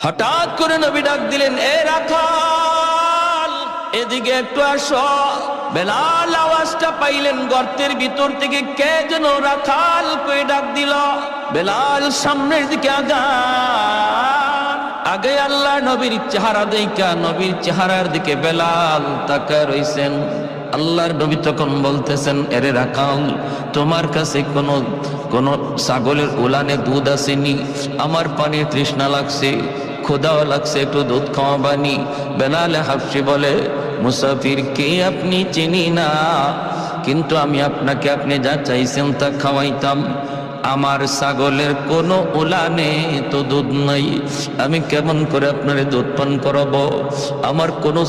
হঠাৎ করে নবী ডাক দিলেন, এ রাখাল এদিকে একটু আসো। বেলাল আওয়াজটা পাইলেন গর্তের ভিতর থেকে, কে যেন রাখাল কই ডাক দিল। বেলাল সামনের দিকে আগে আল্লাহ নবীর চেহারা দেখা নবীর চেহারার দিকে বেলাল তাকায় রইছেন। আল্লাহর নবী তখন বলতেছেন, এরে রাখাল, তোমার কাছে কোন ছাগলের উলানে দুধ আসেনি? আমার পানির তৃষ্ণা লাগছে, ক্ষুধাও লাগছে, একটু দুধ খাওয়াবানি। বেলাল হাবশী বলে, মুসাফির কে আপনি চিনি না, কিন্তু আমি আপনাকে আপনি যা চাইছেন তা খাওয়াইতাম। আমার ছাগলের কোনো উলানে তো দুধ নাই, আমি কেমন করে আপনারে দুধ পান করাবো? আমার কোনো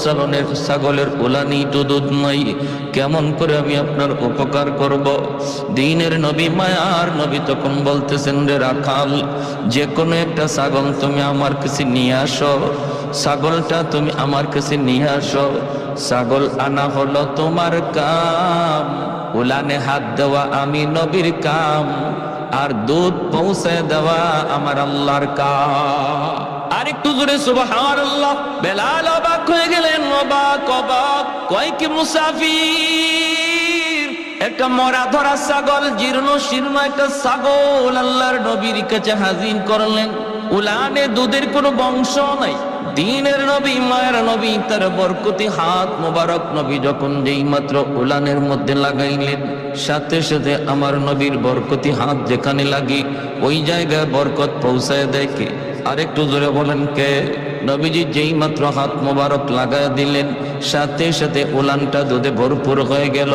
ছাগলের উলানেই তো দুধ নাই, কেমন করে আমি আপনার উপকার করব? দ্বীনের নবী, মায়ার নবী তখন বলতেছেন, রে রাখাল, যে কোনো একটা ছাগল তুমি আমার কাছে নিয়ে আসো, ছাগলটা তুমি আমার কাছে নিয়ে আসো। ছাগল আনা হলো তোমার কাম, উলানে হাত দেওয়া আমি নবীর কাম, আর দুধ পৌঁছে দেওয়া আমার আল্লাহর কাজ। আর একটু জোরে সুবহানাল্লাহ। বেলাল অবাক হয়ে গেলেন, অবাক। কয় কি মুসাফির, একটা মরা ধরা ছাগল, জীর্ণ শীর্ণ একটা ছাগল আল্লাহর নবীর কাছে হাজির করলেন। উলানে দুধের কোনো বংশ নাই। দ্বীনের নবী, মায়ের নবী, তার বরকতি হাত মোবারক নবী যখন যেই মাত্র উলানের মধ্যে লাগাইলেন, সাথে সাথে আমার নবীর বরকতি হাত যেখানে লাগি ওই জায়গায় বরকত পৌঁছায় দেয় কে? আরেকটু জোরে বলেন কে? নবীজি যেই মাত্র হাত মোবারক লাগায় দিলেন, সাথে সাথে উলানটা দুধে ভরপুর হয়ে গেল।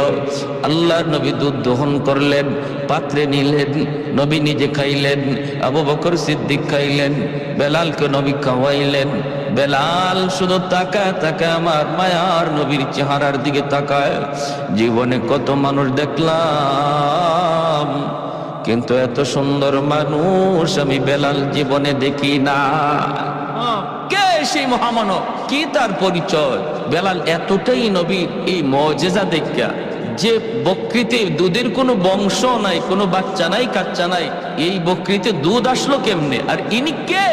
আল্লাহর নবী দুধ দহন করলেন, পাত্রে নিলেন, নবী নিজে খাইলেন, আবু বকর সিদ্দিক খাইলেন, বেলালকে নবী খাওয়াইলেন। বেলাল শুধু তাকায় তাকায় আমার মায়ার নবীর চেহারার দিকে তাকায়। জীবনে কত মানুষ দেখলাম, কিন্তু এত সুন্দর মানুষ আমি বেলাল জীবনে দেখি না। কে সেই মহামানব, কি তার পরিচয়? বেলাল এতটাই নবীর এই মুজিজা দেখা, যে বকরিতে দুধের কোনো বংশ নাই, কোনো বাচ্চা নাই, কাচ্চা নাই, এই বকরিতে দুধ আসলো কেমনে? আর ইনি কে,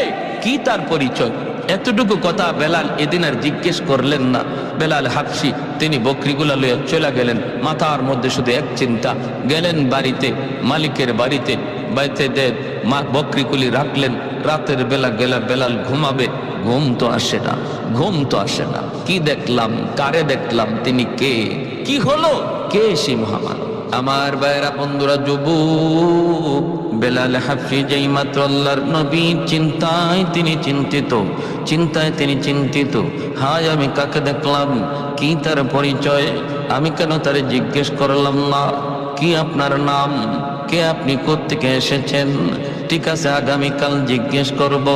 কি তার পরিচয়? এতটুকু কথা বেলাল এদিন আর জিজ্ঞেস করলেন না। বেলাল হাবশী তিনি বকরিগুলা লইয়া চলে গেলেন। মাথার মধ্যে শুধু এক চিন্তা, গেলেন বাড়িতে, মালিকের বাড়িতে, বকরিগুলি রাখলেন। রাতের বেলা গেলা বেলাল ঘুমাবে, ঘুম তো আসে না, ঘুম তো আসে না। কি দেখলাম, কারে দেখলাম, তিনি কে, কি হলো, কে সেই মহামানব? আমার ভাইরা, বন্ধুরা, যুবক, বেলাল হাবশী যেই মাত্র আল্লাহর নবীর চিন্তায় তিনি চিন্তিত। হায়, আমি কাকে দেখলাম, কি তার পরিচয়, আমি কেন তারে জিজ্ঞেস করলাম না? কি আপনার নাম, কে আপনি, কোত্থেকে এসেছেন? ঠিক আছে, আগামীকাল জিজ্ঞেস করব।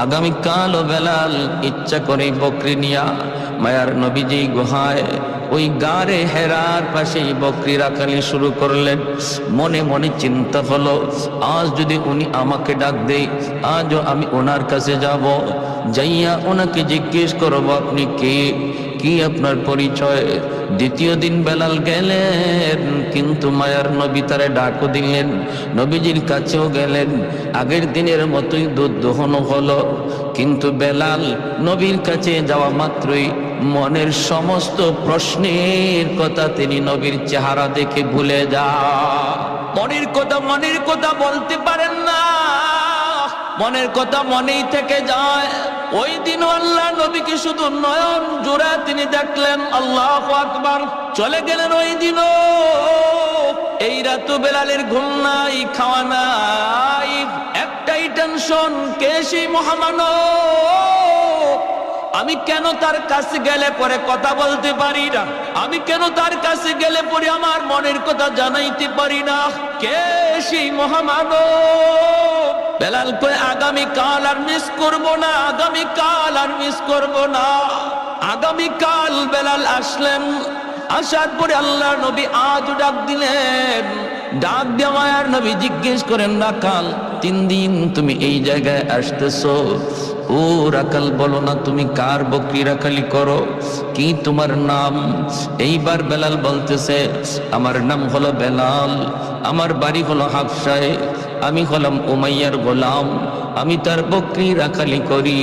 আগামীকালও বেলাল ইচ্ছা করে বকরি নিয়া মায়ার নবীজি গুহায়, ওই গারে হেরার পাশেই বকরি রাখালি শুরু করলেন। মনে মনে চিন্তা হলো, আজ যদি উনি আমাকে ডাক দেয়, আজও আমি ওনার কাছে যাব, যাইয়া ওনাকে জিজ্ঞেস করব, আপনি কে, কি আপনার পরিচয়? দ্বিতীয় দিন বেলাল গেলেন, কিন্তু মায়ার নবী তারে ডাকও দিলেন, নবীজির কাছেও গেলেন। আগের দিনের মতোই দুধ দহন হলো, কিন্তু বেলাল নবীর কাছে যাওয়া মাত্রই মনের সমস্ত প্রশ্নের কথা তিনি নবীর চেহারা দেখে ভুলে যান। মনের কথা বলতে পারেন না, মনের কথা মনেই থেকে যায়। ওই দিন আল্লাহ নবীকে শুধু নয়ন জোড়া তিনি দেখলেন। আল্লাহু আকবার। চলে গেলেন ওই দিনও। এই রাত বেলালের ঘুম নাই, খাওয়া নাই, একটাই টেনশন, কে সেই মহামানব? আমি কেন তার কাছে গেলে পরে কথা বলতে পারি না? আমি কেন তার কাছে গেলে পরে আমার মনের কথা জানাইতে পারি না? কে সেই মহামানব? বেলাল কয়, আগামীকাল আর মিস করব না, আগামীকাল আর মিস করব না। আগামীকাল বেলাল আসলেন। আসার পরে আল্লাহ নবী আজ ডাক দিলেন। ডাক দেওয়ার নবী জিজ্ঞেস করেন, রাখাল, 3 দিন তুমি এই জায়গায় আসতেছো, ও রাখাল, বলো না তুমি কার বকরি রাখালি করো, কি তোমার নাম? এইবার বেলাল বলতেছে, আমার নাম হলো বেলাল, আমার বাড়ি হলো হাবশায়, আমি হলাম উমাইয়ার গোলাম, আমি তার বকরি রাখালি করি।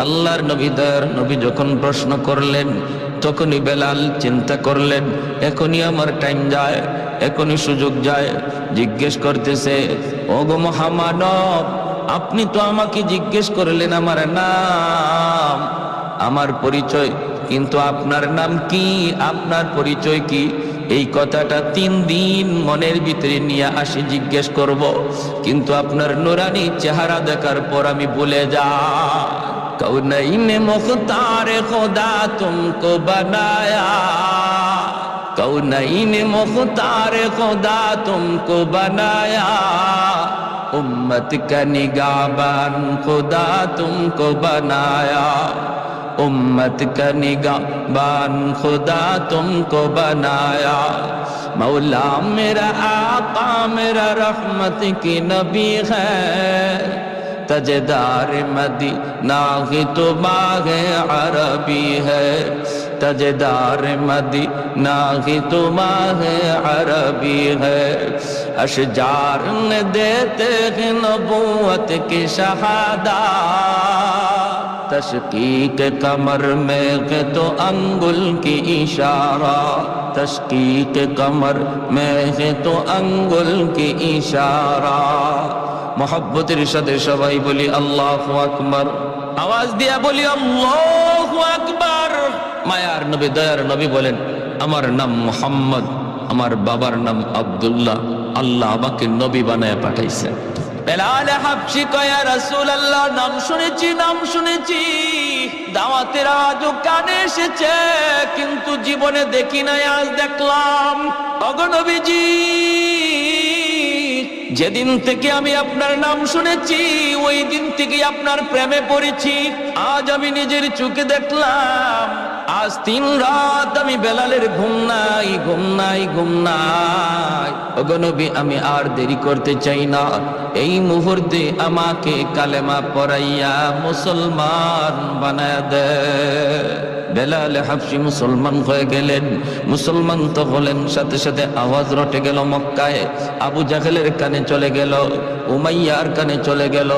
আল্লাহর নবী দয়ার নবী যখন প্রশ্ন করলেন, তখনই বেলাল চিন্তা করলেন, এখনই আমার টাইম যায়, এখনই সুযোগ যায়। জিজ্ঞেস করতেছে, ওগো মহামানব, আপনি তো আমাকে জিজ্ঞেস করলেন আমার নাম, আমার পরিচয়, কিন্তু আপনার নাম কি, আপনার পরিচয় কি? এই কথাটা 3 দিন মনের ভিতরে নিয়ে আসি জিজ্ঞেস করব, কিন্তু আপনার নুরানি চেহারা দেখার পর আমি ভুলে যাই। কৌনাইন মুখতার খোদা তুমকো বানায়া, কৌনাইন মুখতার খোদা তুমকো বানায়া, उम्मत का निगाहबान खुदा तुमको बनाया, उम्मत का निगाहबान खुदा तुमको बनाया। मौला मेरा आका मेरा रहमत की नबी है, तजदार मदीना की तो बाग़े अरबी है, तजदार मदीना की तो बाग़े अरबी है। अशजार ने देते हैं नबूवत की शहादा, तशकीक कमर में है तो अंगुल की इशारा, तशकीक कमर में है तो अंगुल की इशारा। मोहब्बतेर साथे सबाई बोली अल्लाहु আকবার, आवाज दिया बोली अल्लाहु আকবার। मायार नबी दयार नबी बोलेन, আমার নাম মুহাম্মদ, আমার বাবার নাম আব্দুল্লাহ, আল্লাহ আমাকে নবী বানায় পাঠাইছেন। বেলাল হাবশি কয়, ইয়া রাসূলুল্লাহ, নাম শুনেছি, নাম শুনেছি, দাওয়াতের আওয়াজও কানে এসেছে, কিন্তু জীবনে দেখি নাই, আজ দেখলাম। ওগো নবীজি, যেদিন থেকে আমি আপনার নাম শুনেছি, ওই দিন থেকে আপনার প্রেমে পড়েছি। আজ আমি নিজের চোখে দেখলাম, আজ 3 রাত আমি বেলালের ঘুম নাই, ঘুম নাই, ঘুম নাই। ওগো নবী, আমি আর দেরি করতে চাই না, এই মুহূর্তে আমাকে কালেমা পড়াইয়া মুসলমান বানায় দে। বেলাল হাবশি মুসলমান হয়ে গেলেন। মুসলমান তো হলেন, সাথে সাথে আওয়াজ রটে গেল মক্কায়, আবু জাহেলের কানে চলে গেল, উমাইয়ার কানে চলে গেল।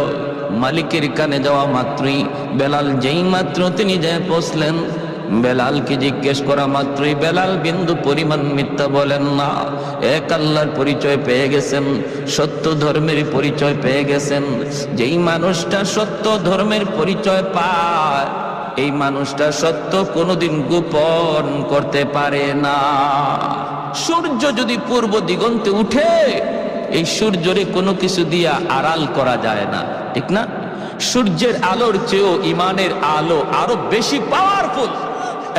মালিকের কানে যাওয়া মাত্রই বেলাল যেই মাত্র তিনি যায় পৌঁছলেন, বেলালকে জিজ্ঞেস করা মাত্রই বেলাল বিন্দু পরিমাণ মিথ্যা বলেন না। এক আল্লাহর পরিচয় পেয়ে গেছেন, সত্য ধর্মের পরিচয় পেয়ে গেছেন। যেই মানুষটা সত্য ধর্মের পরিচয় পায়, এই মানুষটা সত্য কোনোদিন গোপন করতে পারে না। সূর্য যদি পূর্ব দিগন্তে উঠে, এই সূর্যরে কোনো কিছু দিয়া আড়াল করা যায় না, ঠিক না? সূর্যের আলোর চেয়েও ইমানের আলো আরো বেশি পাওয়ারফুল।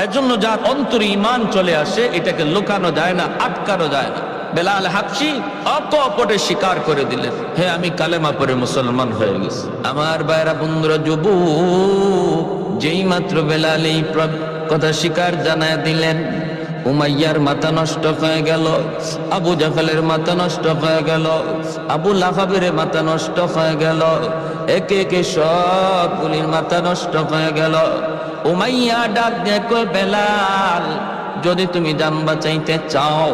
এজন্য যার অন্তরে ইমান চলে আসে, এটাকে লুকানো যায় না, আটকানো যায় না। বেলাল হাবশি অকপটে স্বীকার করে দিলেন, হে আমি কালেমা পড়ে মুসলমান হয়ে গেছি। আমার ভাইরা, বন্ধুরা, যুবক, যেই মাত্র বেলাল এই কথা স্বীকার জানায় দিলেন, উমাইয়ার মাথা নষ্ট হয়ে গেল, আবু জাহেলের মাথা নষ্ট হয়ে গেল, আবু লাহাবের মাথা নষ্ট হয়ে গেল, একে একে সবগুলির মাথা নষ্ট হয়ে গেল। উমাইয়া ডাক দিয়ে কয়, বেলাল, যদি তুমি জান বাঁচাইতে চাও,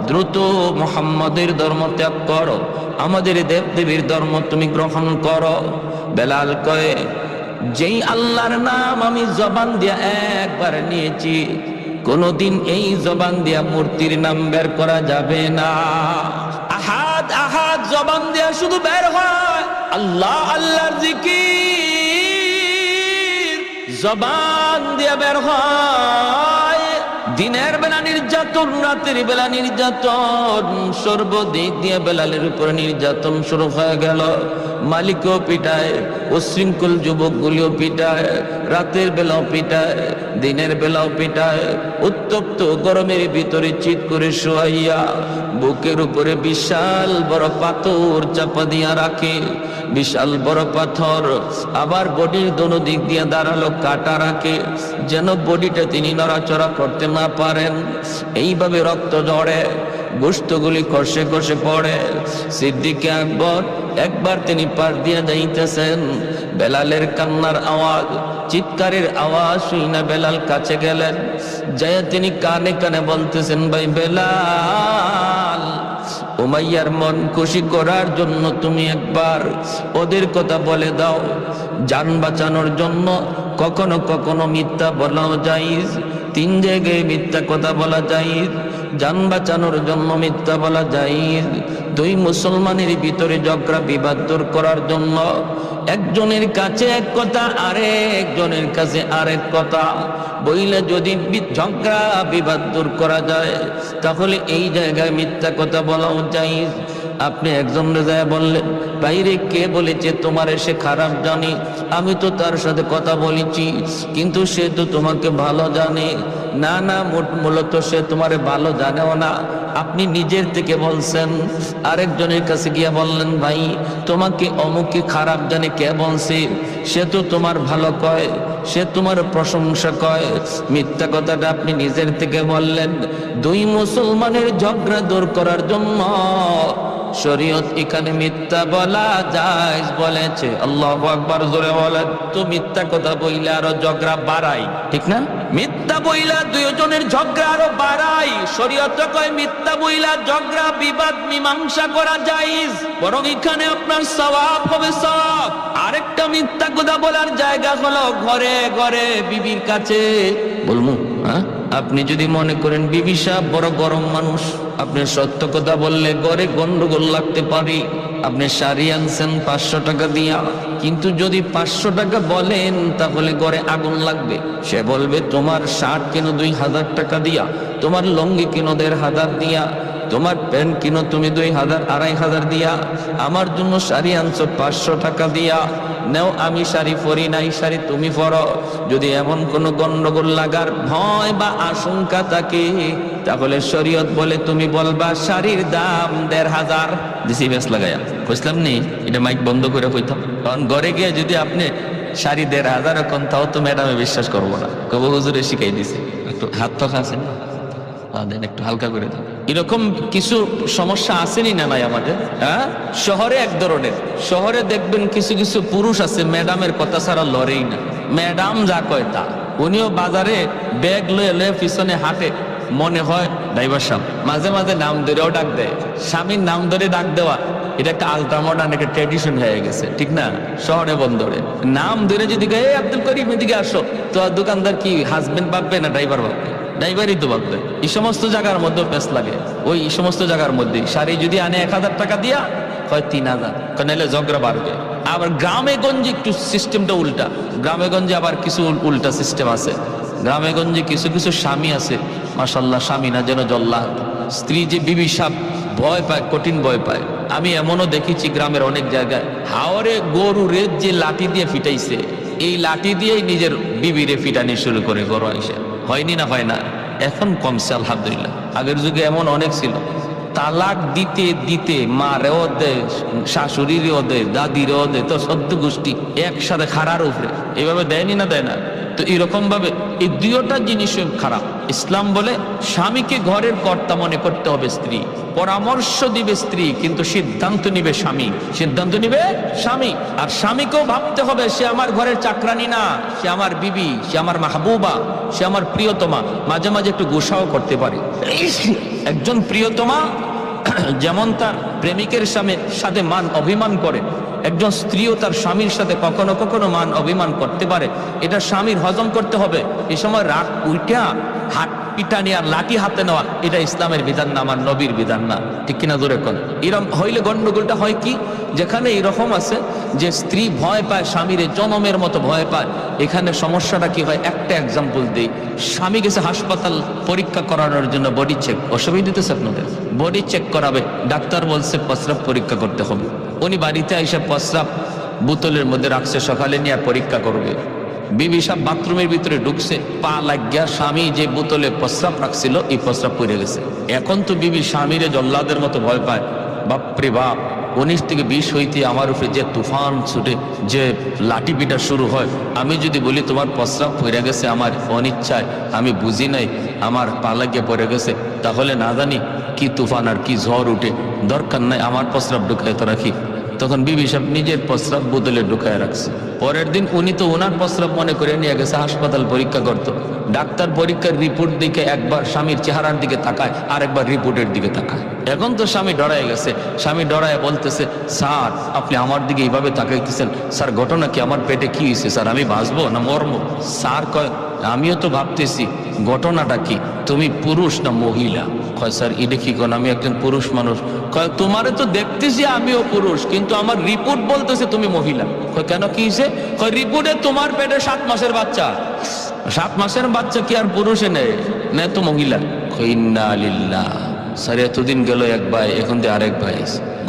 দ্রুত মুহাম্মাদের ধর্ম ত্যাগ করো, আমাদের দেব দেবীর ধর্ম তুমি গ্রহণ করো। বেলাল কয়, যেই আল্লাহর নাম আমি জবান দিয়া একবার নিয়েছি, কোনদিন এই জবান দিয়া মূর্তির নাম বের করা যাবে না। আহাদ আহাদ জবান দিয়া শুধু বের হয়, আল্লাহ আল্লাহর জিকির জবান দিয়া বের হয়। দিনের বেলা নির্যাতন, রাতের বেলা নির্যাতন, সর্বদিক দিয়ে বেলালের উপর নির্যাতন শুরু হয়ে গেল। মালিকও পিটায়, উশৃঙ্খল যুবকগুলিও পিটায়, রাতের বেলাও পিটায়, দিনের বেলাও পিটায়। উত্তপ্ত গরমের ভিতরে চিৎ করে শোয়াইয়া বুকের উপরে বিশাল বড় পাথর চাপা দিয়া রাখে, বিশাল বড় পাথর। আবার বডির দোনো দিক দিয়ে দাঁড়ালো কাটা রাখে, যেন বডিটা তিনি নড়াচড়া করতে না পারেন। এইভাবে রক্ত ঝরে, গোশতগুলি কষে কষে পড়ে। সিদ্দিক আকবর একবার তিনি পার দিয়া যাইতেছেন, বেলালের কান্নার আওয়াজ, চিৎকারের আওয়াজ শুনে বেলাল কাছে গেলেন, যায় তিনি কানে কানে বলতেছেন, ভাই বেলাল, উমাইয়ার মন খুশি করার জন্য তুমি একবার ওদের কথা বলে দাও। জান বাঁচানোর জন্য কখনো কখনো মিথ্যা বলাও জায়েজ, 3 জায়গায় মিথ্যা কথা বলা জায়েজ। জান বাঁচানোর জন্য মিথ্যা বলা জায়েজ, 2 মুসলমানের ভিতরে ঝগড়া বিবাদ দূর করার জন্য একজনের কাছে এক কথা, আরেকজনের কাছে আরেক কথা বইলে যদি ঝগড়া বিবাদ দূর করা যায়, তাহলে এই জায়গায় মিথ্যা কথা বলাও জায়েজ। আপনি একজনের যায় বললেন, বাইরে কে বলেছে তোমার সে খারাপ জানি, আমি তো তার সাথে কথা বলেছি, কিন্তু সে তো তোমাকে ভালো জানে। না না, মূলত সে তোমারে ভালো জানেও না, আপনি নিজের থেকে বলছেন। আরেকজনের কাছে গিয়ে বললেন, ভাই তোমাকে অমুকে খারাপ জানে, কে বলছে? সে তো তোমার ভালো কয়, সে তোমার প্রশংসা কয়। মিথ্যা কথাটা আপনি নিজের থেকে বললেন। 2 মুসলমানের ঝগড়া দূর করার জন্য শরীয়ত এখানে মিথ্যা বলা জায়েজ বলেছে। আল্লাহু আকবার, জোরে বলেন। তো মিথ্যা কথা বইলে আরো ঝগড়া বাড়াই, ঠিক না? মিথ্যা বইলা 2 জনের ঝগড়া আরো বাড়াই। শরীয়ত কয় মিথ্যা বইলা ঝগড়া বিবাদ মীমাংসা করা জায়েজ, বরং এখানে আপনার সওয়াব হবে সওয়াব। আরেকটা মিথ্যা কথা বলার জায়গা হলো ঘরে ঘরে বিবির কাছে। বলমু হ্যাঁ, আপনি যদি মনে করেন বিবি সাহেব বড় গরম মানুষ, আপনি সত্য কথা বললে ঘরে গন্ডগোল লাগতে পারে। আপনি শাড়ি আনছেন 500 টাকা দিয়া, কিন্তু যদি 500 টাকা বলেন তাহলে ঘরে আগুন লাগবে। সে বলবে তোমার শার্ট কেন 2000 টাকা দিয়া, তোমার লঙ্গি কেন 1500 দিয়া, তোমার প্যান্ট কিনো তুমি 2000 2500 দিয়া, আমার জন্য শাড়ি আনছো 500 টাকা দিয়া। নেও, আমি শাড়ি পরি নাই, শাড়ি তুমি পরো। যদি এমন কোন গন্ডগোল লাগার ভয় বা আশঙ্কা থাকে, তাহলে শরীয়ত বলে তুমি বলবা শাড়ির দাম 1500 দিছি, বেশ লাগাইয়া বুঝলাম নি। এটা মাইক বন্ধ করে কইতাম, কারণ ঘরে গিয়ে যদি আপনি শাড়ি 1500 এখন, তাও তো ম্যাডামে বিশ্বাস করবো না, কবো হুজুরে শিখাই দিছে। একটু হাত তো খাচ্ছে না, দেন একটু হালকা করে দাও। এরকম কিছু সমস্যা আসেনি না নাই আমাদের? হ্যাঁ, শহরে এক ধরনের, শহরে দেখবেন কিছু কিছু পুরুষ আছে ম্যাডামের কথা ছাড়া লড়েই না। ম্যাডাম যা কয় তা। উনিও বাজারে ব্যাগ লয়ে লয়ে পিছনে হাঁটে, মনে হয় ড্রাইভার সাহেব। মাঝে মাঝে নাম ধরেও ডাক দেয়, স্বামীর নাম ধরে ডাক দেওয়া এটা একটা আলট্রা মডার্ন একটা ট্র্যাডিশন হয়ে গেছে, ঠিক না? শহরে বন্দরে নাম ধরে যদি এই আব্দুল করিম এদিকে আসো, তো দোকানদার কি হাজবেন্ড ভাববে না ড্রাইভার ভাববে? ড্রাইভারই তো ভাববে। এই সমস্ত জায়গার মধ্যে পেস লাগে। ওই সমস্ত জায়গার মধ্যে শাড়ি যদি আনে 1000 টাকা দিয়া, হয় 3000, নাহলে ঝগড়া বাড়বে। আবার গ্রামে গঞ্জে একটু সিস্টেমটা উল্টা। গ্রামে গঞ্জে আবার কিছু উল্টা সিস্টেম আছে। গ্রামে গঞ্জে কিছু কিছু স্বামী আছে, মাশাল্লাহ, স্বামী না যেন জল্লাদ। স্ত্রী যে বিবি সাপ ভয় পায়, কঠিন ভয় পায়। আমি এমনও দেখেছি গ্রামের অনেক জায়গায়, হাওরে গরু রেত যে লাঠি দিয়ে ফিটাইছে, এই লাঠি দিয়েই নিজের বিবিরে ফিটানি শুরু করে গরু এসে। হয়নি না? হয় না? এখন কমছে আলহামদুলিল্লাহ। আগের যুগে এমন অনেক ছিল, তালাক দিতে দিতে মারেও দেয়, শাশুড়িরও দেয়, দাদিরও দেয়, তো সদ্য গোষ্ঠী একসাথে খারার উপরে এভাবে দেয়নি না? দেয় না? তো এরকম ভাবে এই 2টা জিনিস খারাপ। ইসলাম বলে স্বামীকে ঘরের কর্তা মনে করতে হবে স্ত্রী, পরামর্শ দিবে স্ত্রী, কিন্তু সিদ্ধান্ত নিবে স্বামী। সিদ্ধান্ত নিবে স্বামী। আর স্বামীকেও ভাবতে হবে সে আমার ঘরের চাকরানি না, সে আমার বিবি, সে আমার মাহবুবা, সে আমার প্রিয়তমা। মাঝে মাঝে একটু গোসাও করতে পারে। একজন প্রিয়তমা যেমন তার প্রেমিকের সাথে মান অভিমান করে, একজন স্ত্রীও তার স্বামীর সাথে কখনো কখনো মান অভিমান করতে পারে। এটা স্বামীর হজম করতে হবে। এই সময় রাগ উইটা হাত পিটানি আর লাঠি হাতে নেওয়া, এটা ইসলামের বিধান না, আমার নবীর বিধান না, ঠিক কিনা? জোরে কোন। এরকম হইলে গন্ডগোলটা হয় কি, যেখানে এরকম আছে যে স্ত্রী ভয় পায় স্বামীর, জনমের মতো ভয় পায়, এখানে সমস্যাটা কি হয়? একটা এক্সাম্পল দিই। স্বামী গেছে হাসপাতাল পরীক্ষা করানোর জন্য, বডি চেক। অসুবিধা দিতেছে আপনাদের? বডি চেক করাবে, ডাক্তার বলছে প্রস্রাব পরীক্ষা করতে হবে। উনি বাড়িতে এসে প্রস্রাব বোতলের মধ্যে রাখছে, সকালে নিয়ে পরীক্ষা করবে। বিবি সাহেব বাথরুমের ভিতরে ঢুকছে, পা লাগিয়া স্বামী যে বোতলে প্রস্রাব রাখছিল এই প্রস্রাব পড়ে গেছে। এখন তো বিবি স্বামীরে জল্লাদের মতো ভয় পায়, বাপরে বাপ, 19 থেকে 20 হইতে আমার উপরে যে তুফান ছুটে, যে লাঠি পিটা শুরু হয়, আমি যদি বলি তোমার প্রস্রাব পড়ে গেছে আমার অনিচ্ছায়, আমি বুঝি নাই, আমার পা লাগিয়ে পড়ে গেছে, তাহলে না জানি কি তুফান আর কি ঝড় উঠে, দরকার নাই আমার প্রস্রাব ঢুকায় তো রাখি। তখন বিবি সাহেব নিজের প্রস্রাব বোতলে ঢুকায় রাখছে। পরের দিন উনি তো ওনার প্রস্রাব মনে করে নিয়ে গেছে হাসপাতাল পরীক্ষা করত। ডাক্তার পরীক্ষার রিপোর্ট দিকে একবার স্বামীর চেহারার দিকে তাকায়, আর একবার রিপোর্টের দিকে তাকায়। এখন তো স্বামী ডরায় গেছে। স্বামী ডরায় বলতেছে, স্যার আপনি আমার দিকে এইভাবে তাকাইতেছেন, স্যার ঘটনা কি, আমার পেটে কি হয়েছে স্যার, আমি বাঁচবো না মরবো? স্যার কয়, আমিও তো ভাবতেছি ঘটনাটা কি, তুমি পুরুষ না মহিলা? কয়, স্যার এটা কি কোন, আমি একজন পুরুষ মানুষ। কয়, তোমারে তো দেখতেছি আমিও পুরুষ, কিন্তু আমার রিপোর্ট বলতেছে তুমি মহিলা। কয়, কেন কি হয়েছে? কয়, রিপোর্টে তোমার পেটে 7 মাসের বাচ্চা। 7 মাসের বাচ্চা কি আর পুরুষে নেয়, না তো মহিলা। কয়, ইন্না লিল্লাহ। স্যার এতদিন গেল এক ভাই, এখন দিয়ে আরেক ভাই।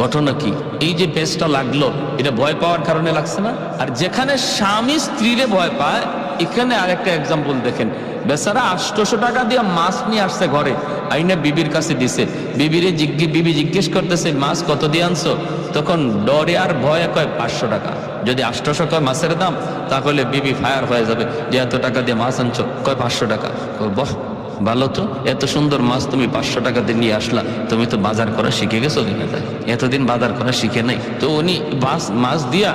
ঘটনা কি? এই যে পেজটা লাগলো, এটা ভয় পাওয়ার কারণে লাগছে না? আর যেখানে স্বামী স্ত্রীরে ভয় পায়, এখানে আরেকটা এক্সাম্পল দেখেন। বেচারা 800 টাকা দিয়ে মাছ নিয়ে আসছে ঘরে, আইনে বিবির কাছে দিছে। বিবি জিজ্ঞেস করতেছে, মাছ কত দিয়ে আনছো? তখন ডরে আর ভয়ে কয় 500 টাকা। যদি 800 কয় মাছের দাম, তাহলে বিবি ফায়ার হয়ে যাবে যে এত টাকা দিয়ে মাছ আনছো। কয় 500 টাকা। বাহ ভালো তো, এত সুন্দর মাছ তুমি 500 টাকা দিয়ে নিয়ে আসলা, তুমি তো বাজার করা শিখে গেছো কিনা? তাই এতদিন বাজার করা শিখে নাই তো। উনি মাছ দিয়া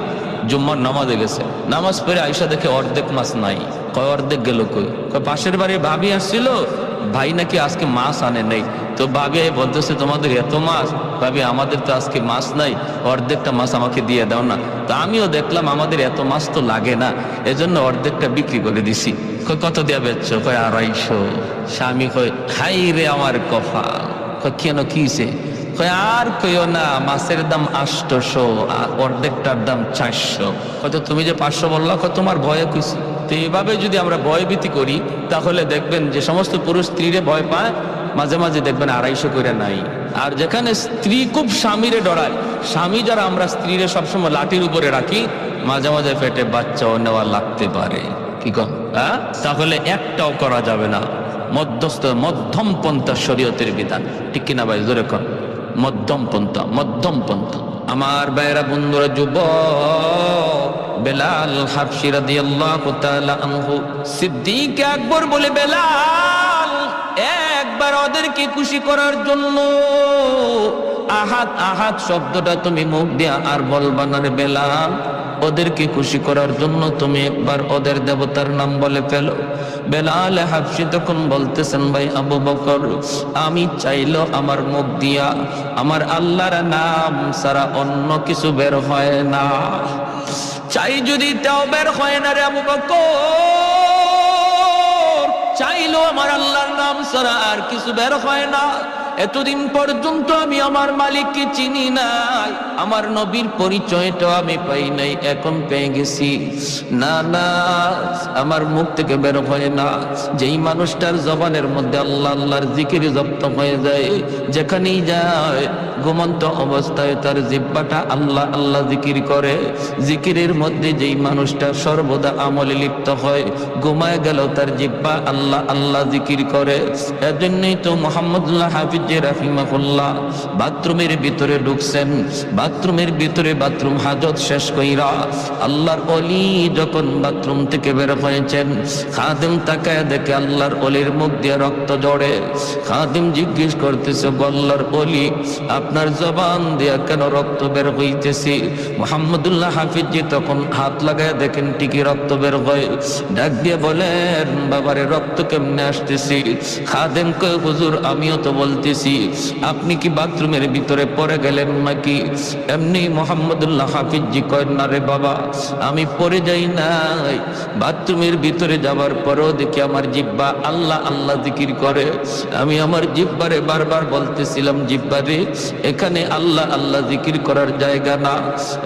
জুম্মার নামাজে গেছে, নামাজ পড়ে আইসা দেখে অর্ধেক মাছ নাই। কয় অর্ধেক গেল কই? কয় পাশের বাড়ির ভাবি আসছিল, ভাই নাকি আজকে মাছ আনে নাই। তো ভাবি বলতেছে, তোমাদের এত মাছ? ভাবি আমাদের তো আজকে মাছ নাই, অর্ধেকটা মাছ আমাকে দিয়ে দাও না। তো আমিও দেখলাম আমাদের এত মাছ তো লাগে না, এজন্য অর্ধেকটা বিক্রি করে দিছি। কয় কত দিয়া বেচছো? কয় 250। স্বামী কয়, হাই রে আমার কপাল। কয় কেন কিছে? কয় আর কইও না, মাছের দাম 800 আর অর্ধেকটার দাম 400। হয়তো তুমি যে 500 বললা, কয় তোমার ভয়ে কইছি। তো এইভাবে যদি আমরা ভয়ভীতি করি, তাহলে দেখবেন যে সমস্ত পুরুষ স্ত্রীরে ভয় পায়, মাঝে মাঝে দেখবেন 250 করে নাই। আর যেখানে স্ত্রী খুব স্বামীরে ডরায়, স্বামী যারা আমরা স্ত্রীরে সবসময় লাঠির উপরে রাখি, মাঝে মাঝে পেটে বাচ্চাও নেওয়া লাগতে পারে। কি কন? তাহলে একটাও করা যাবে না। মধ্যম পন্থা শরীয়তের বিধান, ঠিক কিনা ভাই? জোরে কন, মধ্যম পন্থা। আমার ভাইরা বন্ধুরা, যুবক বেলাল হাবশী রাদিয়াল্লাহু তাআলা আনহু, সিদ্দিক আকবর বলে, বেলাল একবার ওদেরকে খুশি করার জন্য আহাদ শব্দটা তুমি মুখ দিয়া আর বলবা না রে বেলাল। ওদেরকে খুশি করার জন্য তুমি একবার ওদের দেবতার নাম বলে ফেলো। বেলাল হাবশী তখন বলতেছেন, ভাই আবু বকর, আমি চাইলো আমার মুখ দিয়া আমার আল্লাহর নাম ছাড়া অন্য কিছু বের হয় না। চাই যদি তাও বের হয় না রে আবু বকর, চাইলো আমার আল্লাহর নাম ছাড়া আর কিছু বের হয় না। এতদিন পর্যন্ত আমি আমার মালিককে চিনি নাই, আমার নবীর পরিচয়টা আমি পাই নাই, এখন পেয়ে গেছি। না না, আমার মুখ থেকে বের হয় না। যেই মানুষটার জবানের মধ্যে আল্লাহ আল্লাহর জিকির জপ্ত হয়ে যায়, যেখানেই যায় ঘুমন্ত অবস্থায় তার জিহ্বাটা আল্লাহ আল্লাহ জিকির করে। জিকিরের মধ্যে যেই মানুষটা সর্বদা আমলে লিপ্ত হয়, ঘুমায় গেল তার জিহ্বা আল্লাহ আল্লাহ জিকির করে। এজন্যই তো মুহাম্মদুল্লাহ হাফিজ রাহিমাহুল্লাহ বাথরুমের ভিতরে ঢুকছেন, বাথরুমের ভিতরে বাথরুম হাজত শেষ কইরা আল্লাহর ওলি যখন বাথরুম থেকে বের হয়েছেন, খাদেম তাকায় দেখে আল্লাহর ওলির মুখ দিয়ে রক্ত ঝরে। খাদেম জিজ্ঞেস করতেছে, আল্লাহর ওলি, আপনার জবান দিয়া কেন রক্ত বের হইতেছে? মুহাম্মদুল্লাহ হাফিজ তখন হাত লাগায় দেখেন ঠিকই রক্ত বের হয়। ডাক দিয়ে বলেন, বাবারে রক্ত কেমনে আসতেছি? খাদেম কয়, হুজুর আমিও তো বলতেছি, আপনি কি বাথরুমের ভিতরে পড়ে গেলেন নাকি? এমনি মুহাম্মদুল্লাহ হাফিজ কয়, না রে বাবা, আমি পড়ে যাই নাই। বাথরুমের ভিতরে যাবার পরেও দেখি আমার জিহ্বা আল্লাহ আল্লাহ জিকির করে। আমি আমার জিহ্বারে বারবার বলতেছিলাম, জিহ্বারে এখানে আল্লাহ আল্লাহ জিকির করার জায়গা না,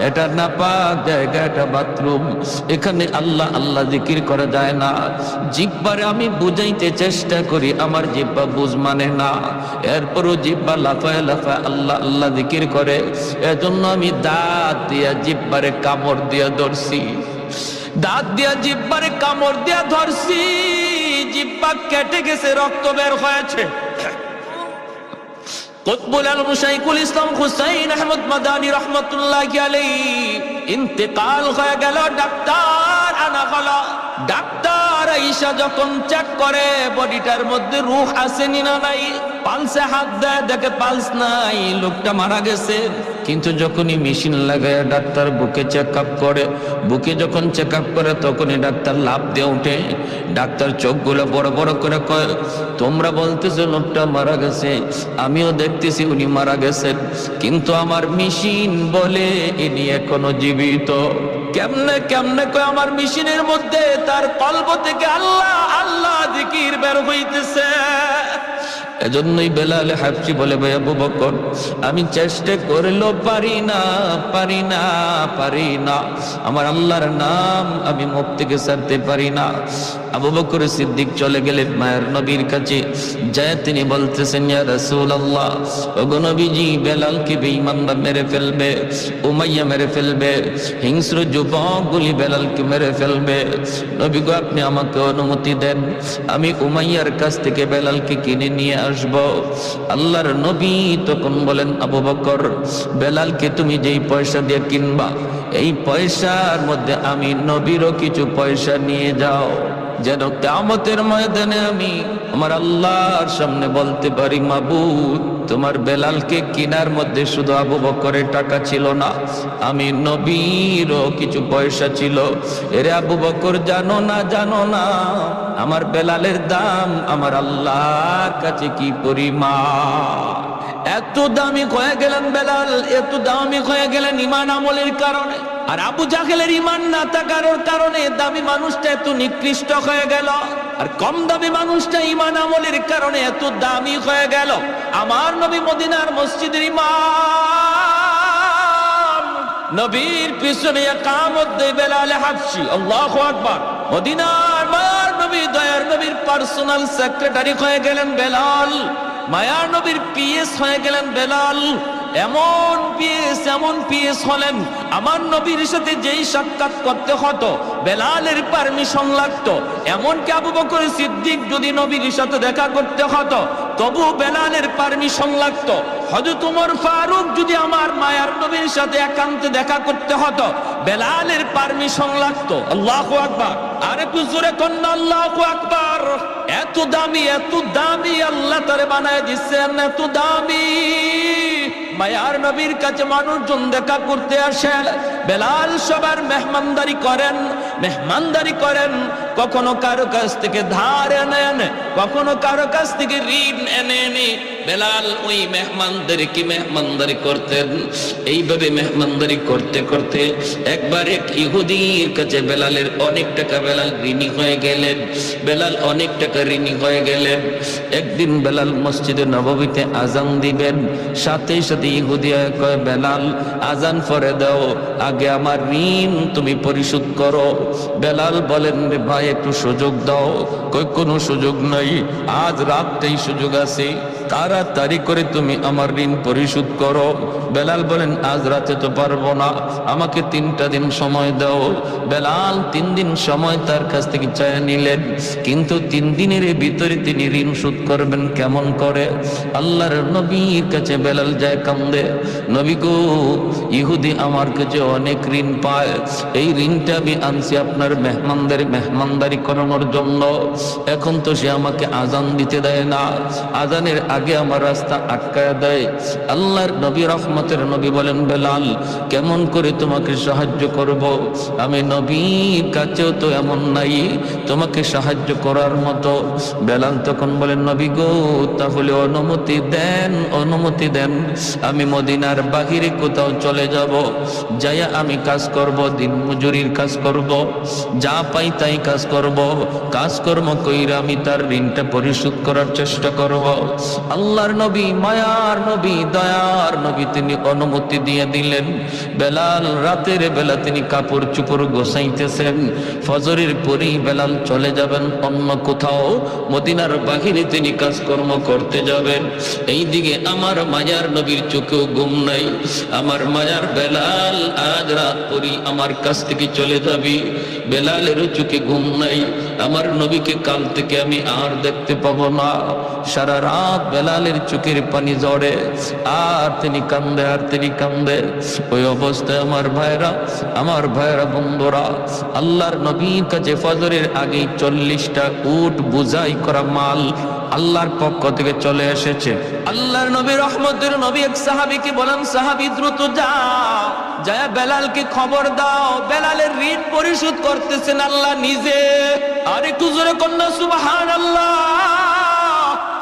এটা নাপাক জায়গা, এটা বাথরুম, এখানে আল্লাহ আল্লাহ জিকির করা যায় না। জিহ্বারে আমি বুঝাইতে চেষ্টা করি, আমার জিহ্বা বুঝ মানে না, এরপরও জিহ্বা লাফায় লাফায় আল্লাহ আল্লাহ জিকির করে। এজন্য আমি দাঁত দিয়া জিহ্বারে কামড় দিয়া ধরছি, দাঁত দিয়া জিহ্বারে কামড় দিয়া ধরছি, জিহ্বা কেটে গেছে, রক্ত বের হয়েছে। কুতবুল আলম শাইখুল ইসলাম হুসাইন আহমদ মাদানী রহমতুল্লাহি আলাইহি ইন্তেকাল হয়ে গেল। ডাক্তার আনা হলো। ডাক্তার আইসা যখন চেক করে বডিটার মধ্যে রূহ আছে না নাই, পালসে হাত দেয়, দেখে পালস নাই, লোকটা মারা গেছে। কিন্তু যখনই মেশিন লাগায় ডাক্তার বুকে চেক আপ করে, বুকে যখন চেক আপ করে তখনই ডাক্তার লাফ দিয়ে উঠে। ডাক্তার চোখগুলো বড় বড় করে কয়, তোমরা বলতেছো লোকটা মারা গেছে, আমিও দেখতেছি উনি মারা গেছেন, কিন্তু আমার মেশিন বলে ইনি এখনো জীবিত। কেমনে কেমনে কয়, আমার মেশিনের মধ্যে তার কলব থেকে আল্লাহ আল্লাহ জিকির বের হইতেছে। এজন্যই বেলাল হাবশী বলে, ভাই আবু বকর, আমি চেষ্টা করলেও পারি না, পারি না, পারি না, আমার আল্লাহর নাম আমি মুখ থেকে ছাড়তে পারি না। আবু বকর সিদ্দিক চলে গেলেন মায়ের নবীর কাছে। যায় তিনি বলতেছেন, ইয়া রাসূলুল্লাহ, ওগো নবীজি, বেলালকে বেঈমানরা মেরে ফেলবে, উমাইয়া মেরে ফেলবে, হিংস্র যুবকগুলি বেলালকে মেরে ফেলবে। নবী গো, আপনি আমাকে অনুমতি দেন, আমি উমাইয়ার কাছ থেকে বেলালকে কিনে নিয়ে আসব। আল্লাহর নবী তখন বলেন, আবু বকর, বেলালকে তুমি যেই পয়সা দিয়ে কিনবা, এই পয়সার মধ্যে আমি নবীরও কিছু পয়সা নিয়ে যাও, যেন কিয়ামতের ময়দানে আমি আমার আল্লাহর সামনে বলতে পারি, মাবুদ, তোমার বেলালকে কিনার মধ্যে শুধু আবু বকরের টাকা ছিল না, আমি নবীরও কিছু পয়সা ছিল। এরে আবু বকর, জানো না, জানো না আমার বেলালের দাম আমার আল্লাহর কাছে কি পরিমাণ। এত দামি হয়ে গেলেন বেলাল, এত দামি হয়ে গেলেন ঈমান আমলের কারণে। আর আবু জাহেলের ঈমান না থাকার কারণে দামি মানুষটা এত নিকৃষ্ট হয়ে গেল, আর কম দামি মানুষটা ঈমান আমলের কারণে এত দামি হয়ে গেল। আমার নবী মদিনার মসজিদের ইমাম, নবীর পিছনে ইকামত দেয় বেলাল হাবশী। আল্লাহু আকবার। মদিনার মায়ার নবী, দয়ার নবীর পার্সোনাল সেক্রেটারি হয়ে গেলেন বেলাল, মায়ার নবীর পিএস হয়ে গেলেন বেলাল। এমন পিএস হলেন, আমার নবীর সাথে যেই সাক্ষাৎ করতে হতো বেলালের পারমিশন লাগতো। এমনকি আবু বকর সিদ্দিক যদি নবীর সাথে দেখা করতে হতো তবু বেলালের পারমিশন লাগতো। হযরত ওমর ফারুক যদি আমার মায়ার নবীর সাথে একান্তে দেখা করতে হতো বেলালের পারমিশন লাগতো। আল্লাহু আকবার। আর একটু জোরে কন্যা আল্লাহু আকবার। এত দামি, এত দামি আল্লাহ তারে বানায় দিচ্ছেন, এত দামি। মায়ার নবীর কাছে মানুষজন দেখা করতে আসেন, বেলাল সবার মেহমানদারি করেন। কখনো কারো কাছ থেকে ধার নেন, কখনো কারো কাছ থেকে ঋণ এনে বেলাল ওই মেহমানদারি করতেন। এইভাবে মেহমানদারি করতে করতে একবার এক ইহুদির কাছে বেলালের অনেক টাকা, বেলাল ঋণী হয়ে গেলেন। একদিন বেলাল মসজিদে নববীতে আজান দিবেন, সাথে সাথে ইহুদি কয়, বেলাল আজান পড়ে দাও, আগে আমার ঋণ তুমি পরিশোধ করো। বেলাল বলেন, রে ভাই একটু সুযোগ দাও। কই কোনো সুযোগ নাই, আজ রাতটাই সুযোগ আছে, তাড়াতাড়ি করে তুমি আমার ঋণ পরিশোধ করো। বেলাল বলেন, আজ রাতে তো পারবো না, আমাকে 3টা দিন সময় দাও। বেলাল 3 দিন সময় তার কাছ থেকে চায় নিলেন, কিন্তু 3 দিনের ভিতরে তিনি ঋণ শোধ করবেন কেমন করে? আল্লাহর নবীর কাছে বেলাল যায় কান্দে, নবী গো, ইহুদি আমার কাছে অনেক ঋণ পায়, এই ঋণটা আমি আনছি আপনার মেহমানদারি করানোর জন্য। এখন তো সে আমাকে আজান দিতে দেয় না, আজানের আগে আমার রাস্তা আটকায় দেয়। আল্লাহর নবী, রহমতের নবী বলেন, বেলাল কেমন করে তোমাকে সাহায্য করব? আমি নবীর কাছেও তো এমন নাই তোমাকে সাহায্য করার মতো। বেলাল তখন বলেন, নবী গো, তাহলে অনুমতি দেন, আমি মদিনার বাহিরে কোথাও চলে যাব, যাইয়া আমি কাজ করব, দিন মজুরির কাজ করব, যা পাই তাই কাজ করব, কাজকর্ম কইরা আমি তার ঋণটা পরিশোধ করার চেষ্টা করব। আল্লাহর নবী, মায়ার নবী, দয়ার নবী তিনি অনুমতি দিয়ে দিলেন। বেলাল রাতের বেলা তিনি কাপড় চোপড় গোছাইতেছেন, ফজরের পরেই বেলাল চলে যাবেন অন্য কোথাও, মদিনার বাহিরে তিনি কাজকর্ম করতে যাবেন। এইদিকে আমার মায়ার নবীর চোখেও ঘুম নাই, আমার মায়ার বেলাল আজ রাত পরেই আমার কাছ থেকে চলে যাবি। বেলালেরও চোখে ঘুম নাই, আমার নবীকে কাল থেকে আমি আর দেখতে পাবো না। সারা রাত বেলালের চোখের পানি ঝরে, আর তিনি কান্দে, আর তিনি কান্দে। ওই অবস্থায় আমার ভাইরা বন্ধুরা, আল্লাহর নবীর কাছে ফজরের আগে 40টা উট বুঝাই করা মাল আল্লাহর পক্ষ থেকে চলে এসেছে। আল্লাহর নবী রহমতের নবী এক সাহাবীকে বলেন, সাহাবী দ্রুত যাও, যায় বেলালকে খবর দাও, বেলালের ঋণ পরিশোধ করতেছেন আল্লাহ নিজে। আর একটু জোরে কন্যা সুবহানাল্লাহ।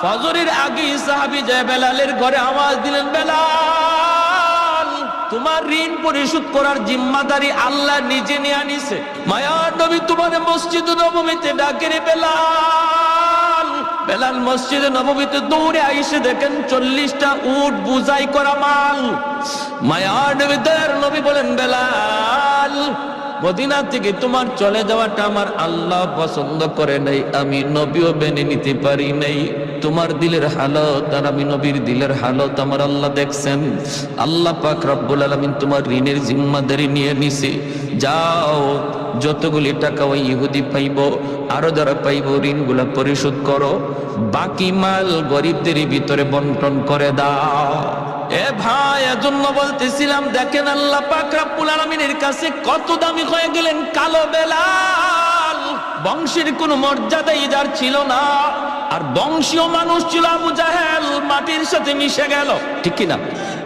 ফজরের আগে সাহাবী যায় বেলালের ঘরে আওয়াজ দিলেন, বেলাল, তোমার ঋণ পরিশোধ করার জিম্মাদারি আল্লাহ নিজে নিয়ে নিছে। মায়ার নবী তোমার মসজিদ নববীতে ডাকে রে বেলাল। বেলাল মসজিদে নববীতে দৌড়ে আইসে দেখেন 40টা উট বুঝাই করা মাল। মায়ার নবী দয়ার নবী বলেন, বেলাল, মদিনা থেকে তোমার চলে যাওয়াটা আমার আল্লাহ পছন্দ করে নাই, আমি নবীও মেনে নিতে পারি নাই। তোমার দিলের হালত আর আমি নবীর দিলের হালত আমার আল্লাহ দেখছেন। আল্লাহ পাক রব্বুল আলামিন তোমার ঋণের জিম্মাদারি নিয়ে নিছে। যাও, যতগুলি টাকা ওই ইহুদি পাইব, আরো যারা পাইব, ঋণগুলা পরিশোধ করো, বাকি মাল গরিবদের ভিতরে বন্টন করে দাও। এ ভাই, এজন্য বলতেছিলাম, দেখেন আল্লাহ পাক রব্বুল আলামিনের কাছে কত দামি হয়ে গেলেন কালো বেলাল। বংশের কোনো মর্যাদাই যার ছিল না, আর বংশীয় মানুষ ছিল আবু জাহেল, মাটির সাথে মিশে গেল, ঠিক কিনা?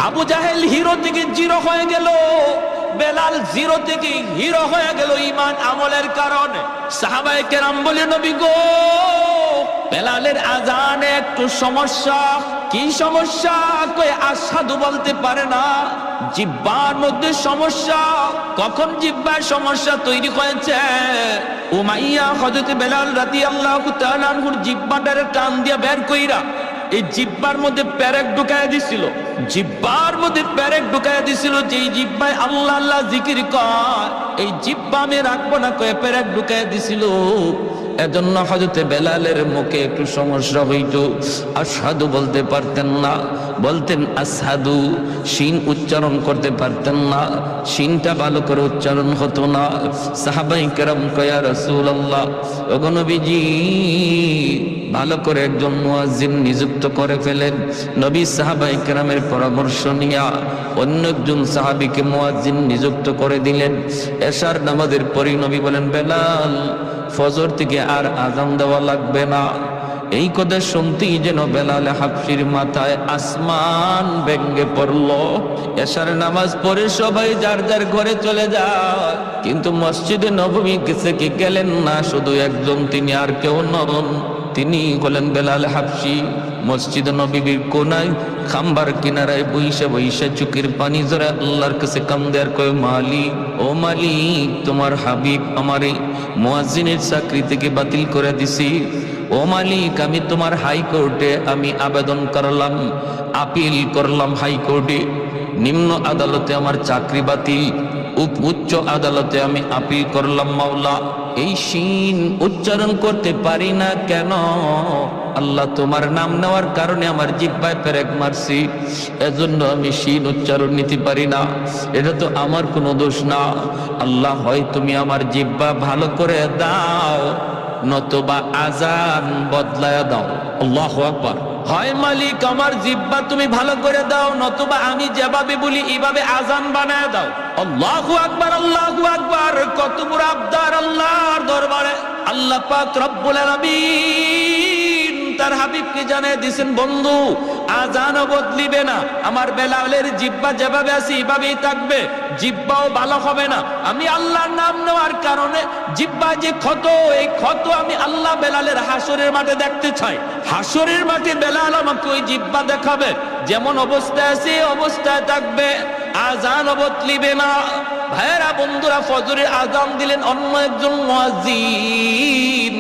আবু জাহেল হিরো থেকে জিরো হয়ে গেল, বেলাল জিরো থেকে হিরো হয়ে গেল ঈমান আমলের কারণে। সাহাবায়ে কেরাম বলে, নবী গো, বেলালের আজানে একটু সমস্যা। কি সমস্যা? কই আশহাদু বলতে পারে না, জিহ্বার মধ্যে সমস্যা। কখন জিহ্বার সমস্যা তৈরি হয়েছে? উমাইয়া হযরত বেলাল রাদিয়াল্লাহু তাআলা আনহুর জিহ্বাটারে টান দিয়া বের কইরা এই জিহ্বার মধ্যে পেরেক ঢুকায়া দিছিল। জিহ্বার মধ্যে পেরেক ঢুকায়া দিছিল, যেই জিহ্বায় আল্লাহ আল্লাহ জিকির কয়, এই জিহ্বা আমি রাখবো না কয়ে পেরেক ঢুকায়া দিছিল। এজন্য হযরত বেলালের মুখে একটু সমস্যা হইতো, আশহাদু বলতে পারতেন না, বলতেন আসহাদু। শিন উচ্চারণ করতে পারতেন না, শিনটা ভালো করে উচ্চারণ হতো না। সাহাবায়ে কেরাম কয়, ইয়া রাসূলুল্লাহ, ওগো নবীজি, ভালো করে একজন মুয়াজ্জিন নিযুক্ত করে ফেলেন। নবী সাহাবায়ে কেরামের পরামর্শ নিয়া অন্য একজন সাহাবীকে মুয়াজ্জিন নিযুক্ত করে দিলেন। এশার নামাজের পরই নবী বলেন, বেলাল, ফজর থেকে আর আযান দেওয়া লাগবে না। এই কথা শুনতেই যেন বেলাল হাবশির মাথায় আসমান ভেঙে পড়ল। এশার নামাজ পড়ে সবাই যার যার ঘরে চলে যায়, কিন্তু মসজিদে নববী গেছে কি গেলেন না শুধু একজন, তিনি আর কেউ নন, তিনি হলেন বেলাল হাবশি। মসজিদ নববীর কোনায় খাম্বার কিনারায় বইসা বইসা চোখের পানি জড়ে আল্লাহর কাছে কান্দে আর কয়, মালিক, ও মালিক, তোমার হাবিব আমারে মুয়াজ্জিনের চাকরি থেকে বাতিল করে দিছি। ও মালিক, আমি তোমার হাইকোর্টে আমি আবেদন করলাম, আপিল করলাম হাইকোর্টে, নিম্ন আদালতে আমার চাকরি বাতিল, উচ্চ আদালতে আমি আপিল করলাম। মাওলা, এই শিন উচ্চারণ করতে পারি না কেন? আল্লাহ, তোমার নাম নেওয়ার কারণে আমার জিহ্বায় পেরেক মারছি, এজন্য আমি শিন উচ্চারণ নিতে পারি না। এটা তো আমার কোনো দোষ না। আল্লাহ, হয় তুমি আমার জিহ্বা ভালো করে দাও, নতুবা আজান বদলায়া দাও। আল্লাহু আকবার। হয় মালিক, আমার জিহ্বা তুমি ভালো করে দাও, নতুবা আমি যেভাবে বলি এইভাবে আজান বানায় দাও। আল্লাহু আকবার, আল্লাহু আকবার। কত বড় আবদার আল্লাহর দরবারে। আল্লাহ পাক রব্বুল আলামিন তার হাবিবকে জানিয়ে দিয়েছেন, বন্ধু, আজানও বদলিবে না, আমার বেলালের জিহ্বা যেভাবে আছে এইভাবেই থাকবে, জিহ্বাও ভালো হবে না। আমি আল্লাহর নাম নেওয়ার কারণে জিহ্বা যে ক্ষত, এই ক্ষত আমি আল্লাহ বেলালের হাসরের মাঠে দেখতে চাই। হাসরের মাঠে বেলাল আমাকে ওই জিহ্বা দেখাবে, যেমন অবস্থায় আছে অবস্থায় থাকবে, আজান বদলিবে না। ভাইরা বন্ধুরা, ফজরের আজান দিলেন অন্য একজন মুয়াজ্জিন।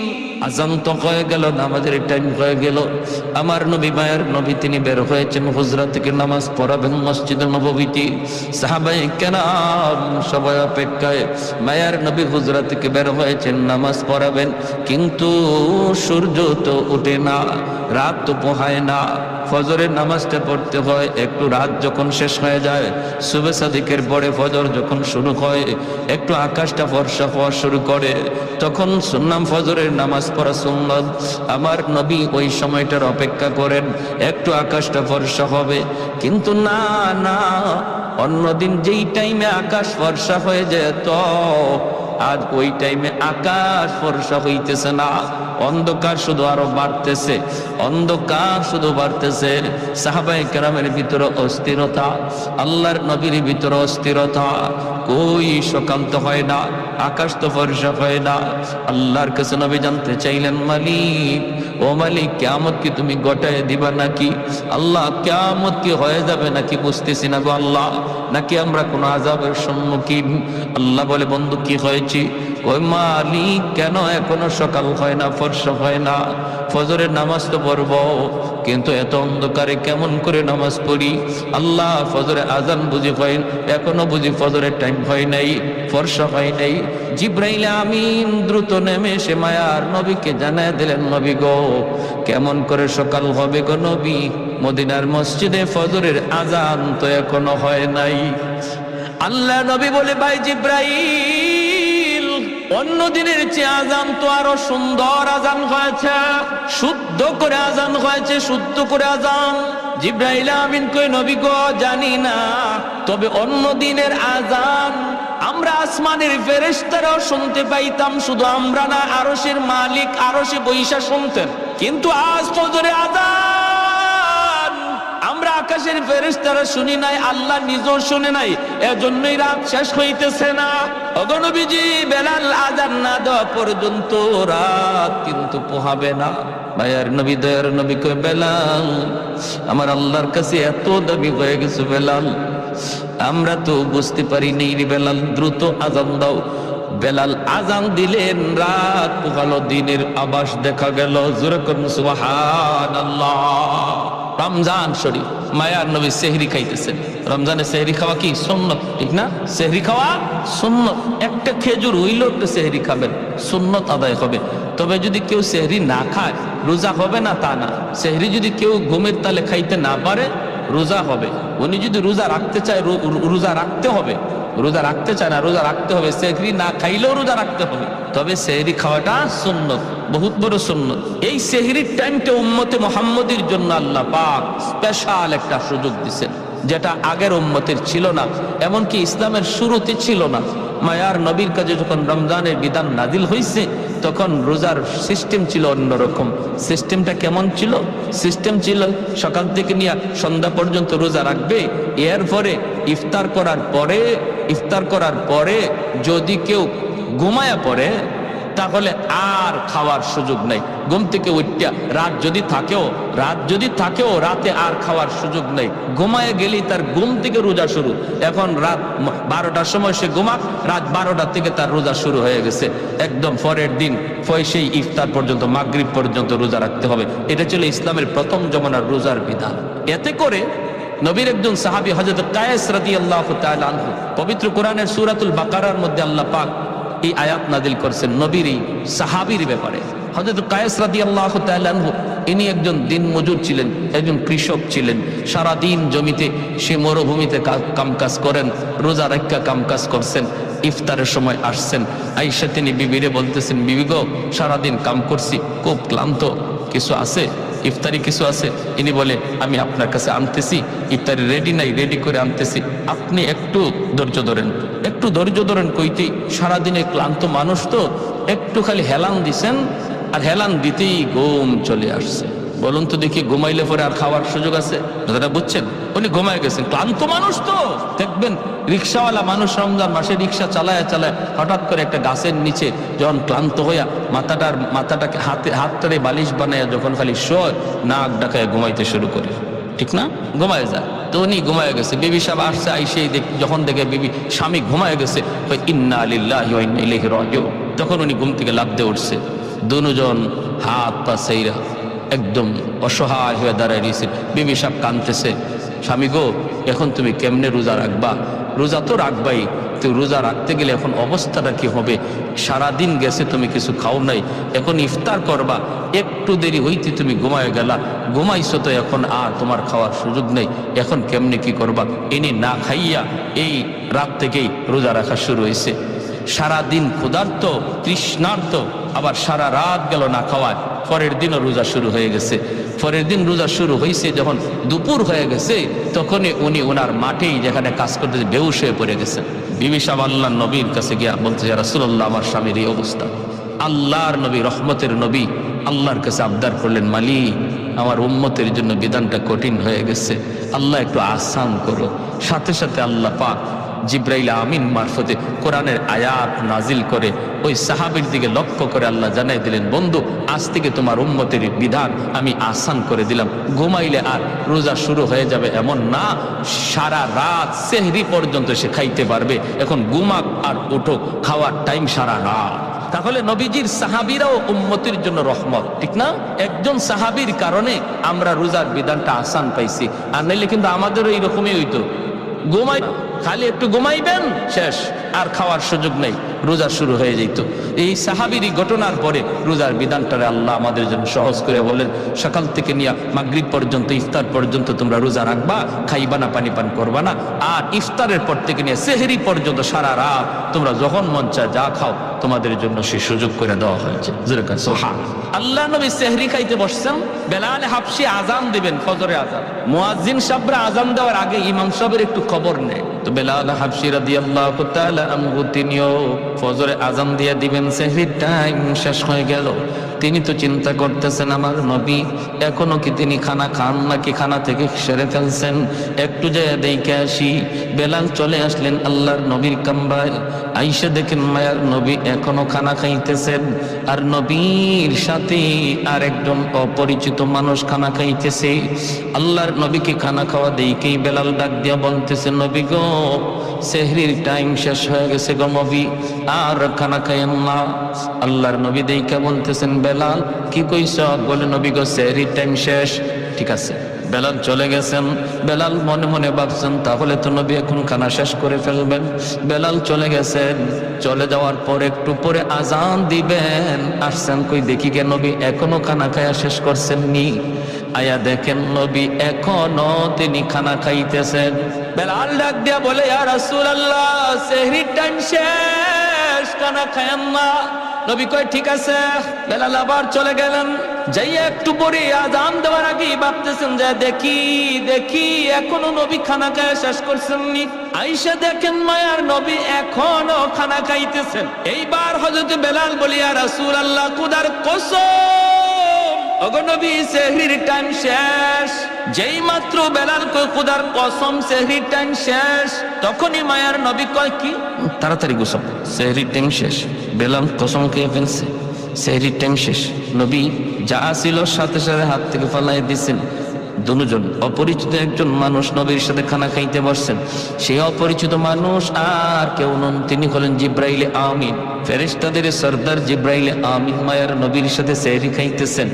আজান তো হয়ে গেল, নামাজের টাইম হয়ে গেল। আমার নবী, মায়ের নবী, তিনি বের হয়েছেন হুজরা থেকে নামাজ পড়াবেন মসজিদে নববীতে। সাহাবায়ে কেরাম সবাই অপেক্ষায়, মায়ের নবী হুজরা থেকে বের হয়েছেন নামাজ পড়াবেন, কিন্তু সূর্য তো ওঠে না, রাত তো পোহায় না। ফজরের নামাজটা পড়তে হয়, একটু রাত যখন শেষ হয়ে যায়, সুবে সাদিকের পরে ফজর যখন শুরু হয়, একটু আকাশটা ফর্সা হওয়া শুরু করে, তখন সুন্নাম ফজরের নামাজ পড়া সুন্নত। আমার নবী ওই সময়টার অপেক্ষা করেন, একটু আকাশটা ফর্সা হবে। কিন্তু না না, অন্যদিন যেই টাইমে আকাশ ফর্সা হয়ে যেত, আজ ওই টাইমে আকাশ ফর্সা হইতেছে না, অন্ধকার শুধু আরো বাড়তেছে, অন্ধকার শুধু বাড়তেছে। সাহাবায়ে কেরামের ভিতরে অস্থিরতা, আল্লাহর নবীর ভিতরে অস্থিরতা। কই সকাল তো হয় না, আকাশ তো ফর্সা হয় না। আল্লাহর কাছে নবী জানতে চাইলেন, মালিক ও মালিক, কিয়ামত কি তুমি ঘটায় দিবা নাকি? আল্লাহ, কিয়ামত কি হয়ে যাবে নাকি বুঝতেছি না গো আল্লাহ, নাকি আমরা কোনো আযাবের সম্মুখীন? আল্লাহ বলে, বন্ধু কি হয়েছে? ওই মালিক, কেন এখনো সকাল হয় না, ফর্সা হয় না? ফজরের নামাজ তো পড়বো, কিন্তু এত অন্ধকারে কেমন করে নামাজ পড়ি? আল্লাহ, ফজরে আজান বুঝি হয়, এখনো বুঝি ফজরের টাইম হয় নাই, ফর্সা হয় নাই। জিব্রাইল আমিন দ্রুত নেমে এসে মায়ার নবীকে জানায় দিলেন, নবী গো, কেমন করে সকাল হবে গো নবী? মদিনার মসজিদে ফজরের আজান তো এখনো হয় নাই। আল্লাহ নবী বলে, ভাই জিব্রাইল, অন্য দিনের চেয়ে আজান তো আরো সুন্দর আজান হয়েছে, শুদ্ধ করে আজান হয়েছে, শুদ্ধ করে আজান। জিব্রাইল আমিন কই, নবী গো, জানি না, তবে অন্য দিনের আজান আমরা আসমানের ফেরেশতারাও শুনতে পাইতাম, শুধু আমরা না, আরশের মালিক আরশে বৈশা শুনতেন। কিন্তু আজ ফজরে আজান আমরা আকাশের ফেরেশতারা শুনি নাই, আল্লাহ নিজেও শুনে নাই, এজন্যই রাত শেষ হইতেছে না। ওগো নবীজি, বেলাল আজান না দেওয়া পর্যন্ত রাত কিন্তু পোহাবে না। মায়ার নবী, দয়ার নবী কই, বেলাল, আমার আল্লাহর কাছে এত দাবি হয়ে গেছে বেলাল, আমরা তো বুঝতে পারিনি রে বেলাল, দ্রুত আজান দাও। বেলাল আজান দিলেন, রাত পোহালো, দিনের আভাস দেখা গেল। জোরে করুন সুবহানাল্লাহ। রমজান শরীফ, মায়ার নবী সেহরি খাইতেছেন। রমজানে সেহরি খাওয়া কি সুন্নত, ঠিক না? সেহরি খাওয়া সুন্নত। একটা খেজুর হইলেও একটু সেহরি খাবেন, সুন্নত আদায় হবে। তবে যদি কেউ সেহরি না খায়, রোজা হবে না তা না। সেহরি যদি কেউ ঘুমের তালে খাইতে না পারে, রোজা হবে। উনি যদি রোজা রাখতে চায়, রোজা রাখতে হবে। রোজা রাখতে চায় না, রোজা রাখতে হবে। সেহরি না খাইলেও রোজা রাখতে হবে, তবে সেহরি খাওয়াটা সুন্নত, বহুত বড় সুন্নত। এই সেহরির টাইমটা উম্মতে মুহাম্মদের জন্য আল্লাহ পাক স্পেশাল একটা সুযোগ দিয়েছেন, যেটা আগের উম্মতের ছিল না, এমনকি ইসলামের শুরুতে ছিল না। মায়ার নবীর কাছে যখন রমজানের বিধান নাজিল হয়েছে, তখন রোজার সিস্টেম ছিল অন্যরকম। সিস্টেমটা কেমন ছিল? সিস্টেম ছিল সকাল থেকে নিয়ে সন্ধ্যা পর্যন্ত রোজা রাখবে, এরপরে ইফতার করার পরে যদি কেউ ঘুমায়া পড়ে, তাহলে আর খাওয়ার সুযোগ নাই। ঘুম থেকে উঠা রাত যদি থাকেও রাতে আর খাওয়ার সুযোগ নাই। ঘুমায় গেলেই তার ঘুম থেকে রোজা শুরু। এখন রাত 12টার সময় সে ঘুমাক, রাত 12টা থেকে তার রোজা শুরু হয়ে গেছে। একদম পরের দিন সেই ইফতার পর্যন্ত, মাগরিব পর্যন্ত রোজা রাখতে হবে। এটা ছিল ইসলামের প্রথম জমানার রোজার বিধান। এতে করে নবীর একজন সাহাবী হযরত কায়েস রাদিয়াল্লাহু তাআলা আনহু, পবিত্র কোরআনের সূরাতুল বাকারার মধ্যে আল্লাহ পাক এই আয়াত নাযিল করেছেন নবীর এই সাহাবীর ব্যাপারে। হযরত কায়েস রাদিয়াল্লাহু তাআলা আনহু, ইনি একজন দিনমজুর ছিলেন, একজন কৃষক ছিলেন। সারা দিন জমিতে, সে মরুভূমিতে কামকাজ করেন, রোজা রাখা কামকাজ করছেন। ইফতারের সময় আসছেন, আয়েশা তিনি বিবিরে বলতেছেন, বিবি গো, সারাদিন কাম করছি, খুব ক্লান্ত, কিছু আছে ইফতারি কিছু আছে? ইনি বলে, আমি আপনার কাছে আনতেছি, ইফতারি রেডি নাই, রেডি করে আনতেছি, আপনি একটু ধৈর্য ধরেন, একটু ধৈর্য ধরেন। কইতেই সারাদিনে ক্লান্ত মানুষ তো, একটু খালি হেলান দিছেন, আর হেলান দিতেই ঘুম চলে আসছে। বলুন তো দেখি, ঘুমাইলে পরে আর খাওয়ার সুযোগ আছে? কথাটা বুঝছেন? উনি ঘুমায় গেছেন, ক্লান্ত মানুষ তো। দেখবেন রিক্সাওয়ালা মানুষ রমজান মাসে রিক্সা চালায় হঠাৎ করে একটা গাছের নিচে যখন ক্লান্ত হইয়া মাথাটাকে হাতটারে বালিশ বানায় যখন খালি শোয়, নাক ডাকায় ঘুমাইতে শুরু করে, ঠিক না? ঘুমায় যায়। তো উনি ঘুমায় গেছে। বিবি সাহেব আসছে, আইসেই যখন দেখে বিবি স্বামী ঘুমায় গেছে, ইন্না লিল্লাহি ওয়া ইন্না ইলাইহি রাজিউন, তখন উনি ঘুম থেকে লাফ দিয়ে উঠছে। দুজন হাত পা সেইরা একদম অসহায় হয়ে দাঁড়ায় রয়েছে। বিবি সাহেব কাঁদতেছে, স্বামী গো, এখন তুমি কেমনে রোজা রাখবা? রোজা তো রাখবাই, তো রোজা রাখতে গেলে এখন অবস্থাটা কি হবে? সারাদিন গেছে, তুমি কিছু খাও নাই, এখন ইফতার করবা, একটু দেরি হইতে তুমি ঘুমায় গেলা, ঘুমাইছো তো, এখন আর তোমার খাওয়ার সুযোগ নেই, এখন কেমনে কি করবা? ইনি না খাইয়া এই রাত থেকেই রোজা রাখা শুরু হয়েছে। সারাদিন ক্ষুধার্ত তৃষ্ণার্ত, আবার সারা রাত গেল না খাওয়ায়, পরের দিনও রোজা শুরু হয়ে গেছে। পরের দিন রোজা শুরু হয়েছে, যখন দুপুর হয়ে গেছে তখনই উনি ওনার মাঠেই যেখানে কাজ করতেছে বেহুশ হয়ে পড়ে গেছেন। বিবি সাহেব আল্লাহ নবীর কাছে গিয়া বলতে, ইয়া রাসূলুল্লাহ, আমার স্বামীর এই অবস্থা। আল্লাহর নবী, রহমতের নবী আল্লাহর কাছে আবদার করলেন, মালিক, আমার উম্মতের জন্য বিধানটা কঠিন হয়ে গেছে, আল্লাহ একটু আসান করো। সাথে সাথে আল্লাহ পাক জিব্রাইল আমিন মারফতে কোরআনের আয়াত নাজিল করে ওই সাহাবীর দিকে লক্ষ্য করে আল্লাহ জানাই দিলেন, বন্ধু, আজ থেকে তোমার উম্মতের বিধান আমি আসান করে দিলাম। ঘুমাইলে আর রোজা শুরু হয়ে যাবে এমন না, সারা রাত সেহরি পর্যন্ত সে খাইতে পারবে। এখন ঘুমাক আর উঠো, খাওয়ার টাইম সারা রাত। তাহলে নবীজির সাহাবীরাও উম্মতের জন্য রহমত, ঠিক না? একজন সাহাবীর কারণে আমরা রোজার বিধানটা আসান পাইছি, আর নাইলে কিন্তু আমাদেরও এইরকমই হইতো। ঘুমাই, খালি একটু ঘুমাইবেন, শেষ, আর খাওয়ার সুযোগ নেই, রোজা শুরু হয়ে যেত। এই সাহাবীর ঘটনার পরে রোজার বিধানটারে আল্লাহ আমাদের জন্য সহজ করে বলেন, সকাল থেকে নিয়ে মাগরিব পর্যন্ত, ইফতার পর্যন্ত তোমরা রোজা রাখবা, খাইবা না, পানি পান করবা না। আর ইফতারের পর থেকে নিয়ে সেহরি পর্যন্ত সারা রাত তোমরা যখন মন চায় যা খাও, তোমাদের জন্য সে সুযোগ করে দেওয়া হয়েছে। আল্লাহ নবী সেহরি খাইতে বসছেন, বেলাল হাবশি আজান দিবেন, ফজরে আজান। মুয়াজ্জিন সাহেবরা আজান দেওয়ার আগে ইমাম সাহেবের একটু খবর নেয়। তো বেলাল হাবশি রাদিয়াল্লাহু তাআলা আনহু তিনিও ফজরে আজান দিয়ে দিবেন, সেহরির টাইম শেষ হয়ে গেল। তিনি তো চিন্তা করতেছেন, আমার নবী এখনো কি তিনি খানা খান নাকি খানা থেকে সেরে ফেলছেন, একটু যায় দেখে আসি। বেলাল চলে আসলেন আল্লাহর নবীর কামরায়, আইসা দেখেন মায়ার নবী এখনো খানা খাইতেছেন, আর নবীর সাথে আর একজন অপরিচিত মানুষ খানা খাইতেছে। আল্লাহর নবীকে খানা খাওয়া দেখেই বেলাল ডাক দিয়া বলতেছে, নবী গো, সেহরির টাইম শেষ হয়ে গেছে গো নবী, আর খানা খাইয়েন না। আল্লাহর নবী দেখে বলতেছেন, বেলাল কি কইছ? বলে, নবী গো, সেহরির টাইম শেষ। ঠিক আছে। বেলাল চলে গেছেন। বেলাল মনে মনে ভাবছেন, তাহলে তো নবী এখন খানা শেষ করে ফেলবেন। বেলাল চলে গেছেন। চলে যাওয়ার পর একটু পরে আজান দিবেন, আসছেন কই দেখি কে নবী এখনো খানা খায়া শেষ করছেন নি। আয়া দেখেন নবী এখনো তিনি খানা খাইতেছেন। বেলাল ডাক দিয়া বলে, ইয়া রাসূলুল্লাহ, সেহরির টাইম শেষ, খানা খায়াম না। নবী কয়, ঠিক আছে। বেলাল আবার চলে গেলেন। যাইয়া একটু পরে আজান দেওয়ার আগে ভাবতেছেন যে দেখি দেখি এখনো নবী খানা খায়া শেষ করছেন নি। আইসা দেখেন মায়ার নবী এখনো খানা খাইতেছেন। এইবার হযরত বেলাল বলি, ইয়া রাসূলুল্লাহ, খোদার কসম, ওগো নবী, সেহরির টাইম শেষ। যেই মাত্র বেলাল কয় খোদার কসম সেহরির টাইম শেষ, তখনই মায়ার নবী কয়, কি তাড়াতাড়ি গোসল, সেহরির টাইম শেষ। বেলাল কসম খেয়ে ফেলছে, সেহরির টাইম শেষ। নবী যা ছিল সাথে সাথে হাত থেকে ফালাই দিয়েছেন। দুজন অপরিচিত একজন মানুষ নবীর সাথে খানা খাইতে বসছেন। সেই অপরিচিত মানুষ আর কেউ নন, তিনি হলেন জিব্রাইলে আমিন, ফেরেশতাদের সরদার জিব্রাইলে আমিন। মায়ার নবীর সাথে সেহরি খাইতেছেন।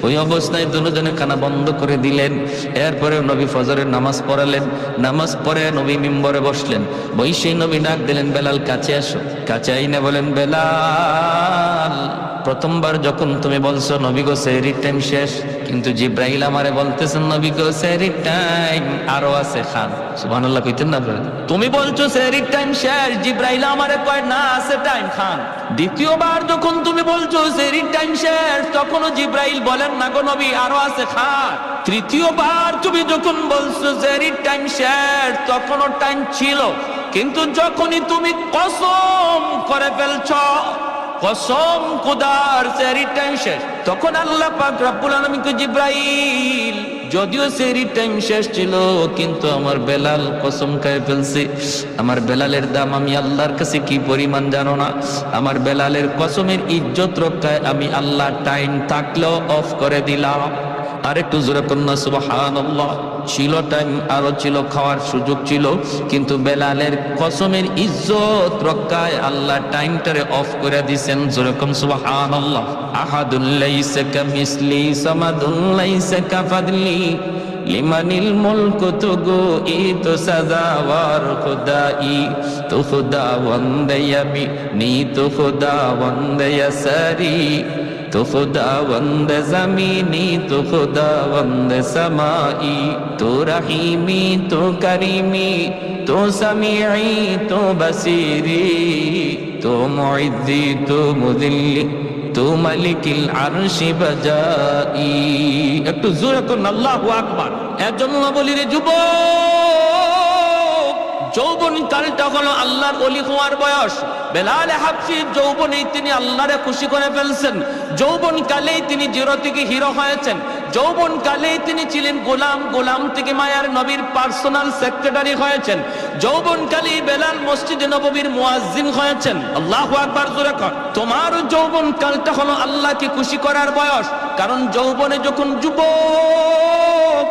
ওই অবস্থায় দুজনে খানা বন্ধ করে দিলেন। এরপরে নবী ফজরের নামাজ পড়ালেন। নামাজ পড়ে নবী মিম্বরে বসলেন। বৈশে নবী ডাক দিলেন, বেলাল কাছে আসো। কাছে আইনা বলেন, বেলাল, প্রথমবার যখন তুমি বলছো নবী গো সেহরির টাইম শেষ, কিন্তু জিব্রাইল আমারে বলতেছেন নবী গো সেহরির টাইম আরো আছে, খান। সুবহানাল্লাহ কইতেন না? তুমি বলছো সেহরির টাইম শেষ, জিব্রাইল আমারে কয় না, আছে টাইম, খান। দ্বিতীয়বার যখন তুমি বলছো সেহরির টাইম শেষ, তখনও জিব্রাইল বলেন না গো নবী, আরো আছে, খান। তৃতীয়বার তুমি যখন বলছো সেহরির টাইম শেষ, তখনও টাইম ছিল, কিন্তু যখনই তুমি কসম করে ফেলছো, কসম খোদার সেহরির টাইম শেষ, তখন আল্লাহ পাক রব্বুল আলামিন কে, জিব্রাইল, যদিও সেহরির টাইম শেষ ছিল, কিন্তু আমার বেলাল কসম খায় ফেলছে। আমার বেলালের দাম আমি আল্লাহর কাছে কি পরিমাণ জানো না? আমার বেলালের কসমের ইজ্জত রক্ষায় আমি আল্লাহ টাইম থাকলেও অফ করে দিলাম। আরেকটু জোরে কন্যা সুবহানাল্লাহ। ছিল টাইম, আরো ছিল, খাওয়ার সুযোগ ছিল, কিন্তু বেলালের কসমের ইজ্জত রক্ষায় আল্লাহ টাইমটারে অফ করে দিয়েছেন। জোরে কোন সুবহানাল্লাহ। আহাদুল লাইসা কামিসলি সামাদুল লাইসা কাফাদলি লিমানিল মুলকু তুগু ইতু সাজাওয়ার খুদাই তু খুদা ওয়ান্দায়ামি নি তু খুদা ওয়ান্দায়াসারি تو خداوند زمینی تو خداوند سمائی تو رحیمی تو کریمی تو سمیعی تو بصیری তু মুইজ্জি তু মুযিল্লি তু মালিকিল আরশি বাজাই। একটু জোরে করুন আল্লাহু আকবার। একজন বলিরে যুবক, যৌবন কালটা হলো আল্লাহর ওলি হওয়ার বয়স। বেলাল হাবশী যৌবনেই তিনি আল্লাহরে খুশি করে ফেলছেন। যৌবন কালেই তিনি জিরো থেকে হিরো হয়েছেন। যৌবন কালেই তিনি ছিলেন গোলাম, গোলাম থেকে মায়ার নবীর পার্সোনাল সেক্রেটারি হয়েছেন। যৌবন কালেই বেলাল মসজিদে নববীর মুয়াজ্জিন হয়েছেন। আল্লাহু আকবার জোরে কর। তোমার যৌবন কালটা হলো আল্লাহকে খুশি করার বয়স। কারণ যৌবনে যখন যুবক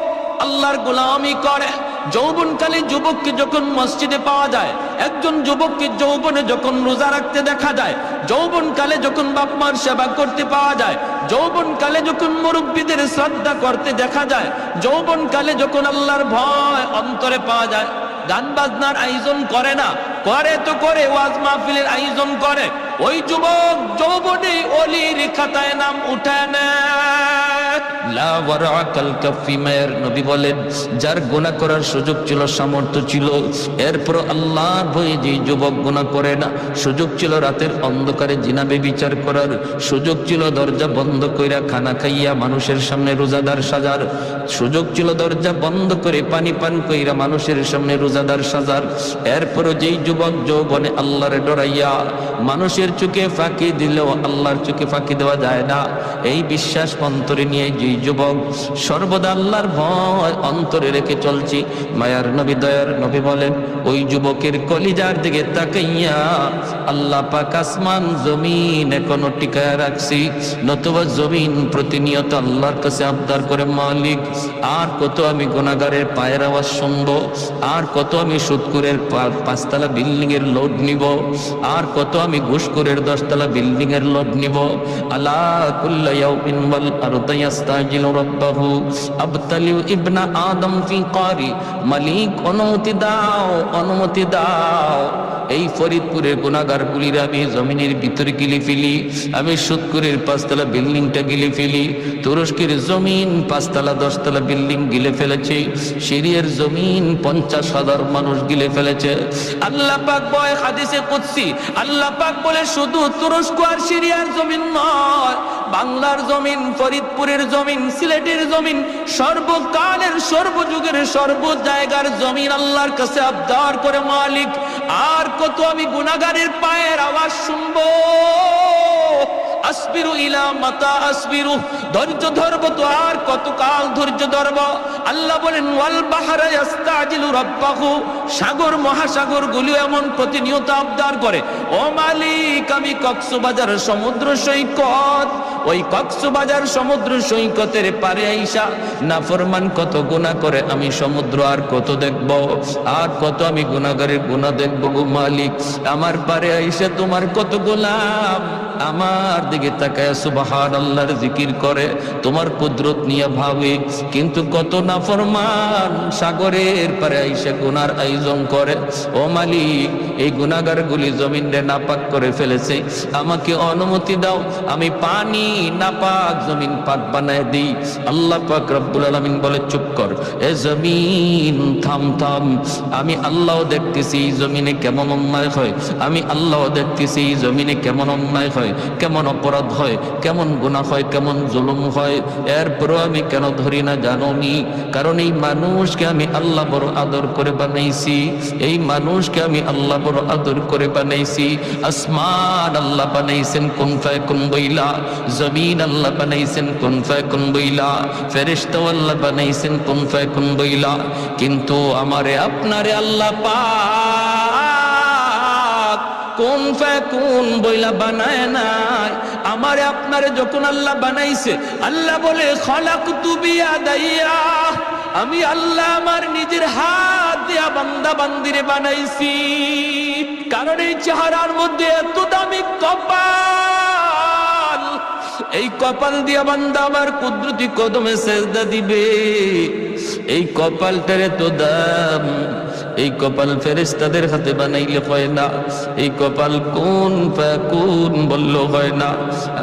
আল্লাহর গোলামি করে, যৌবনকালে যুবককে যখন মসজিদে পাওয়া যায়, একজন যুবককে যৌবনে যখন রোজা রাখতে দেখা যায়, যৌবনকালে যখন বাপ মার সেবা করতে পাওয়া যায়, যৌবনকালে যখন মুরব্বীদের শ্রদ্ধা করতে দেখা যায়, যৌবনকালে যখন আল্লাহর ভয় অন্তরে পাওয়া যায়, গান বাজনার আয়োজন করে না, করে তো করে ওয়াজ মাহফিলের আয়োজন করে, ওই যুবক যৌবনে ওলির খাতায় নাম উঠায় নেয়। লা ওয়ারাকাল কাফি, মায়ের নবী বলেন যার গুনাহ করার সুযোগ ছিল, সামর্থ্য ছিল, এরপর আল্লাহর ভয়ে যে যুবক গুনাহ করে না, সুযোগ ছিল রাতের অন্ধকারে জিনা ব্যভিচার করার, সুযোগ ছিল দরজা বন্ধ কইরা খানা খাইয়া মানুষের সামনে রোজাদার সাজার, সুযোগ ছিল দরজা বন্ধ করে পানি পান কইরা মানুষের সামনে রোজাদার সাজার, এরপরও যেই যুবক যৌবনে আল্লাহরে ডরাইয়া মানুষের চোখে ফাঁকি দিলেও আল্লাহর চোখে ফাঁকি দেওয়া যায় না, এই বিশ্বাস অন্তরে নিয়ে যেই যুবক সর্বদা আল্লাহর ভয় অন্তরে রেখে চলছি, মায়ার নবী দয়ার নবী বলেন ওই যুবকের কলিজার দিকে তাকাইয়া আল্লাহ পাক আসমান জমিন এখনো টিকায় রাখছি, নতুবা জমিন প্রতিনিয়ত আল্লাহর কাছে আবদার করে মালিক আর কত আমি গুনাহগারের পায়ের আওয়াজ শুনবো, আর কত আমি সুদখোরের 5তলা বিল্ডিং এর লোড নিব, আর কত আমি ঘুষখোরের 10তলা বিল্ডিং এর লোড নিব। আলা কুল্লা ইয়াউমিন ওয়াল আরদু ইস্তাজিলু রাব্বাহু আবতালিউ ইবনা আদম ফি কারি, মালিক অনুমতি দাও, অনুমতি দাও, এই ফরিদপুরের গুনাহগার গুলির আমি জমিনের ভিতরে গিলে ফেলি, আমি সুদখোরের 5তলা বিল্ডিংটা গিলে ফেলি, তুরস্কের জমিন 5তলা 10তলা বিল্ডিং গিলে ফেলেছে, সিরিয়ার জমিন 50,000 মানুষ গিলে ফেলেছে। আল্লাহ পাক বলে হাদিসে কুদসি, আল্লাহ পাক বলে শুধু তুরস্ক আর সিরিয়ার জমিন নয়, বাংলার জমিন, ফরিদপুরের জমিন, সিলেটের জমিন, সর্বকালের সর্বযুগের সর্ব জায়গার জমিন আল্লাহর কাছে আবদার করে মালিক আর কত আমি গুনাহগারের পায়ের আওয়াজ শুনবো, আসবিরু ইলা মাতা আসবিরু, ধৈর্য ধরব তো আর কতকাল ধৈর্য ধরব। আল্লাহ বলেন ওয়াল বাহরা ইস্তাজিলু রাব্বাহু, সাগর মহাসাগর গুলো এমন প্রতিনিয়ত আবদার করে ও মালিক আমি কক্সবাজার সমুদ্র সৈকত, ওই কক্সবাজার সমুদ্র সৈকতের পারে আইসা নাফরমান কত গুনাহ করে আমি সমুদ্র আর কত দেখব, আর কত আমি গুনাহগারের গুনাহ দেখব গো মালিক, আমার পারে আইসা তোমার কত গোলাম আমার দিকে তাকায় সুবহানাল্লাহর জিকির করে, তোমার কুদরত নিয়ে ভাবে, কিন্তু কত নাফরমান সাগরের পারে আইসা গুনার আয়োজন করে। ও মালিক এই গুনাহগার গুলি জমিনে নাপাক করে ফেলেছে, আমাকে অনুমতি দাও আমি পানি নাপাক জমিন পাক বানায় দিই। আল্লাহ পাক রব্বুল আলামিন বলে চুপ কর, এ জমিন থাম থাম, আমি আল্লাহ দেখতেছি এই জমিনে কেমন অন্যায় হয়, আমি আল্লাহ দেখতেছি এই জমিনে কেমন অন্যায় হয়, কেমন অপরাধ হয়, কেমন গুনাহ হয়, কেমন জুলুম হয়, এরপরও আমি কেন ধরি না জানোনি? কারণ এই মানুষকে আমি আল্লাহ বড় আদর করে বানাইছি, এই মানুষকে আমি আল্লাহ বড় আদর করে বানাইছি। আসমান আল্লাহ বানাইছেন কুন ফায়াকুন বইলা, জমিন আল্লাহ বানাইছেন কুন ফায়াকুন বইলা, ফেরেশতা আল্লাহ বানাইছেন কুন ফায়াকুন বইলা, কিন্তু আমারে আপনারে আল্লাহ পাক কুন ফায়াকুন বইলা বানায় নাই। আমারে আপনারে যখন আল্লাহ বানাইছে, আল্লাহ বলে খালাকতু বিয়াদাইয়া, আমি আল্লাহ আমার নিজের হাত দিয়া বান্দা বান্দিরে বানাইছি। কারণ এই চেহারার মধ্যে এত দামি কপাল, এই কপাল দিয়া বান্দা আমার কুদরতি কদমে সেজদা দিবে, এই কপালটার এত দাম, এই কপাল ফেরেশতাদের হাতে বানাইলে হয় না, এই কপাল কোন ফাকুন বলল হয় না,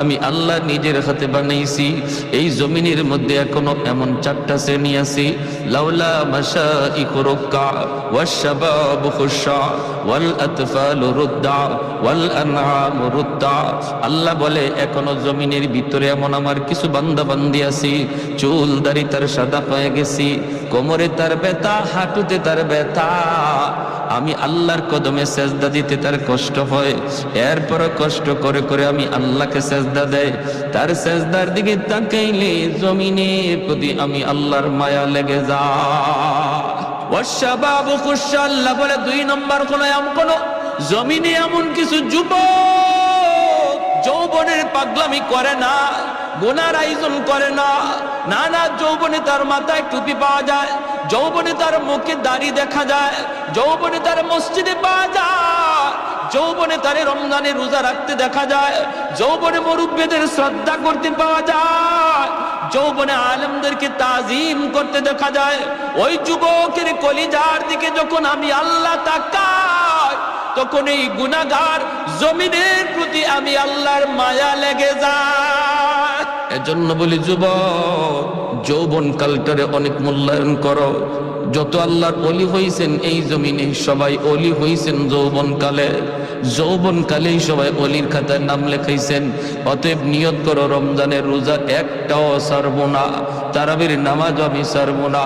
আমি আল্লাহ নিজের হাতে বানাইছি। এই জমিনের মধ্যে এখনো এমন 4টা শ্রেণী আছে, লাউলা মাশাইখু রুক্কা ওয়াশ-শাবাব খুশা ওয়াল আতফালু রুদ্দা ওয়াল আনআমু রুদ্দা। আল্লাহ বলে এখনো জমিনের ভিতরে এমন আমার কিছু বান্দা বান্দি আছে, চুল দাড়ি তার সাদা হয়ে গেছি, কোমরে তার ব্যথা, হাঁটুতে তার ব্যথা, আমি আল্লাহর কদমে সেজদা দিতে তার কষ্ট হয়, এরপর কষ্ট করে করে আমি আল্লাহকে সেজদা দেয়। তার সেজদার দিকে তাকাইলে জমিনের প্রতি আমি আল্লাহর মায়া লেগে যায়। ওয়াশ-শাবাবু খুশা, আল্লাহ বলে 2 নম্বর কোন জমিনে এমন কিছু যুবক যৌবনের পাগলামি করে না, গুনার আয়োজন করে না, না যৌবনে তার মাথায় টুপি পাওয়া যায়, যৌবনে তার মুখে দাড়ি দেখা যায়, যৌবনে তার মসজিদে পাওয়া যায়, যৌবনে তার রমজানে রোজা রাখতে দেখা যায়, যৌবনে মুরব্বিদের শ্রদ্ধা করতে পাওয়া যায়, যৌবনে আলেমদেরকে তাজিম করতে দেখা যায়। ওই যুবকের কলিজার দিকে যখন আমি আল্লাহ তাকাই, তখন এই গুনাহগার জমিনের প্রতি আমি আল্লাহর মায়া লেগে যায়। এজন্য বলি যুবক, যৌবন কালটারে অনেক মূল্যায়ন করো। যত আল্লাহর ওলি হইছেন এই জমিনে সবাই ওলি হইছেন যৌবন কালে, যৌবন কালেই সবাই ওলির খাতায় নাম লেখাইছেন। অতএব নিয়ত করো রমজানের রোজা একটাও ছাড়বো না, তারাবির নামাজ আমি ছাড়বো না,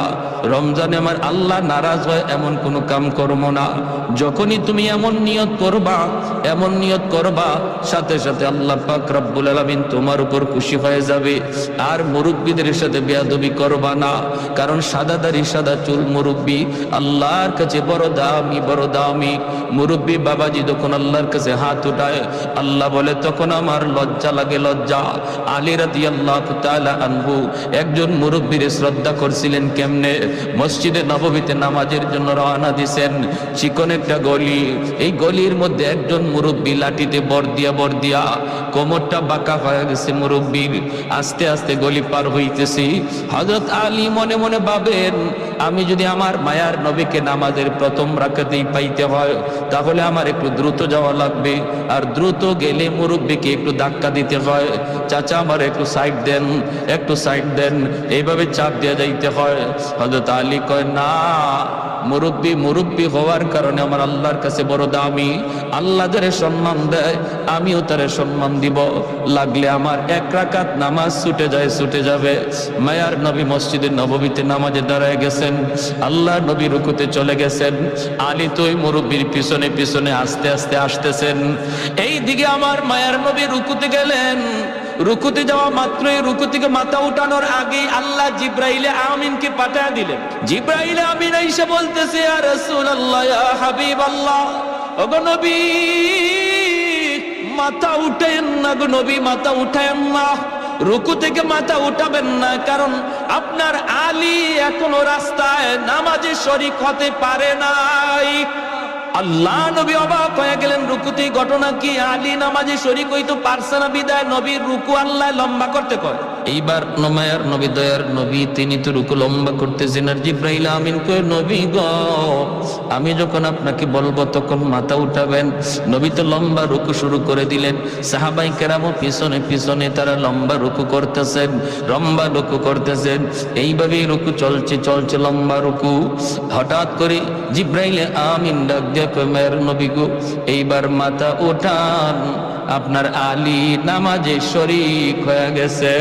রমজানে আমার আল্লাহ নারাজ হয় এমন কোনো কাম করবো না। যখনই তুমি এমন নিয়ত করবা, এমন নিয়ত করবা, সাথে সাথে আল্লাহ পাক রব্বুল আলামিন তোমার উপর খুশি হয়ে যাবে। আর মুরব্বীদের সাথে বেয়াদবি করবা না, কারণ সাদা দাড়ি সাদা চুল মুরব্বী আল্লাহর কাছে বড় দামি, বড় দামি। মুরব্বী বাবাজি যখন আল্লাহর কাছে হাত উঠায়, আল্লাহ বলে তখন আমার লজ্জা লাগে, লজ্জা। আলী রাদিয়াল্লাহু তাআলা আনহু একজন মুরব্বীর শ্রদ্ধা করছিলেন কেমনে? মসজিদে নববীতে নামাজের জন্য রওনা দিয়েছেন, চিকন একটা গলি, এই গলির মধ্যে একজন মুরব্বী লাঠিতে বর দিয়া কোমরটা বাঁকা হয়ে গেছে মুরব্বীর। আস্তে আস্তে গলি পার হইতেছি, হযরত আলী মনে মনে ভাবেন, আমি যদি আমার মায়ার নবীকে নামাজের প্রথম রাকাতেই পাইতে হয়, তাহলে আমার একটু দ্রুত যাওয়া লাগবে, আর দ্রুত গেলে মুরব্বীকে একটু ধাক্কা দিতে হয়। চাচা আমার একটু সাইড দেন, একটু সাইড দেন, এইভাবে চাপ দিয়ে যাইতে হয়। হযরত আলী কয়, না, মুরব্বী হওয়ার কারণে আমার আল্লাহর কাছে বড় দামি। আল্লাহ যারে সম্মান দেয় আমিও তারে সম্মান দিব, লাগলে আমার 1 রাকাত নামাজ ছুটে যাবে। মায়ার নবী মসজিদে নববীতে নামাজে দাঁড়ায় গেছেন, আল্লাহ নবী রুকুতে চলে গেছেন, আলী তো ওই মুরব্বীর পিছনে পিছনে আস্তে আস্তে আসতেছেন। এই দিকে আমার মায়ার নবী রুকুতে গেলেন, রুকুতে যাওয়া মাত্রই, রুকু থেকে মাথা উঠানোর আগেই আল্লাহ জিব্রাইলে আমিনকে পাঠিয়ে দিলেন। জিব্রাইলে আমিন এসে বলতেছে, ইয়া রাসূলুল্লাহ, ইয়া হাবিবাল্লাহ, ওগো নবী মাথা উঠায়েন না, গো নবী মাথা উঠায়েন না, রুকু থেকে মাথা উঠাবেন না, কারণ আপনার আলী এখনো রাস্তায় নামাজে শরীক হতে পারে নাই। আল্লাহ নবী অবাক হয়ে গেলেন, রুকুতে ঘটনা কি? আলী নামাজে শরীক হইতো পারছে না, বিদায় নবীর রুকু আল্লাহ লম্বা করতে কয়। এইবার মায়ার নবী, দয়ার নবী, তিনি তো রুকু লম্বা করতেছেন, আর জিব্রাইল আমিন কয়, নবী গো, আমি যখন আপনাকে বলবো তখন মাথা উঠাবেন। নবী তো লম্বা রুকু শুরু করে দিলেন, সাহাবাই কেরামও পিছনে পিছনে তারা লম্বা রুকু করতেছেন, লম্বা রুকু করতেছেন। এইভাবেই রুকু চলছে লম্বা রুকু। হঠাৎ করে জিব্রাইলে আমিন ডাক দিয়ে কয়, মায়ের নবী গো, এইবার মাথা উঠান, আপনার আলী নামাজে শরীক হয়ে গেছে।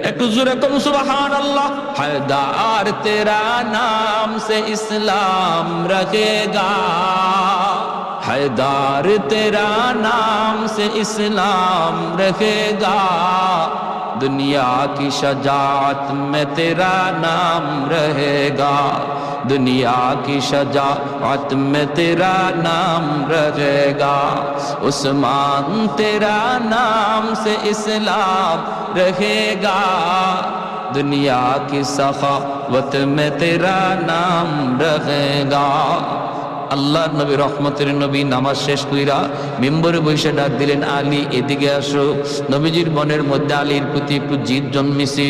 একটু জোরে কম সুবহানাল্লাহ। হায়দার তেরা নাম সে ইসলাম রখেগা, हैदार तेरा नाम से इस्लाम रहेगा, दुनिया की शजाअत में तेरा नाम रहेगा, दुनिया की शजाअत में तेरा नाम रहेगा, उस्मान तेरा नाम से इस्लाम रहेगा, दुनिया की सखावत में तेरा नाम रहेगा। আল্লাহর নবী রহমতের নবী নামাজ শেষ কইরা মিম্বরে বসে ডাক দিলেন, আলী এদিকে আসো। নবীজির মনের মধ্যে আলীর প্রতি একটু জিদ জন্মেছে।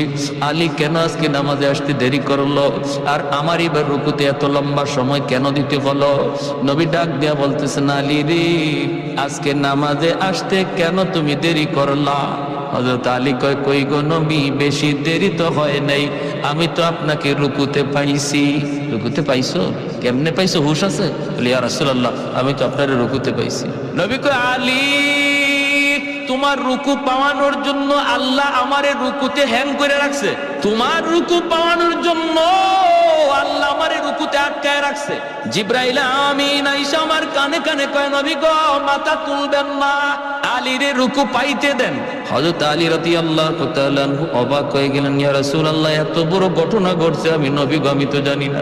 আলী কেন আজকে নামাজে আসতে দেরি করলো, আর আমার এবার রুকুতে এত লম্বা সময় কেন দিতে হলো? নবী ডাক দিয়া বলতেছেন, আলী রে, আজকে নামাজে আসতে কেন তুমি দেরি করলা? হযরত আলী কয়, কই গো নবী, বেশি দেরি তো হয় নাই, আমি তো আপনাকে রুকুতে পাইছি। রুকুতে পাইছো? কেমনে পাইছো, হুশ আছে? বলি, ইয়া রাসূলুল্লাহ, আমি তো আপনার রুকুতে পাইছি। নবী কয়, আলী, তোমার রুকু পাওয়ানোর জন্য আল্লাহ আমারে রুকুতে হ্যাং করে রাখছে। তোমার রুকু পাওয়ানোর জন্য আল্লাহ আমারে রুকুতে আটকায় রাখছে। জিবরাইল আমিন আইসা আমার কানে কানে কয়, নবী গো, মাথা তুলবেন না, আলীরে রুকু পাইতে দেন। হযরত আলী রাদিয়াল্লাহু তাআলা আনহু অবাক হয়ে গেলেন, ইয়া রাসূলুল্লাহ, এত বড় ঘটনা ঘটছে, আমি নবী গো, আমি তো জানি না।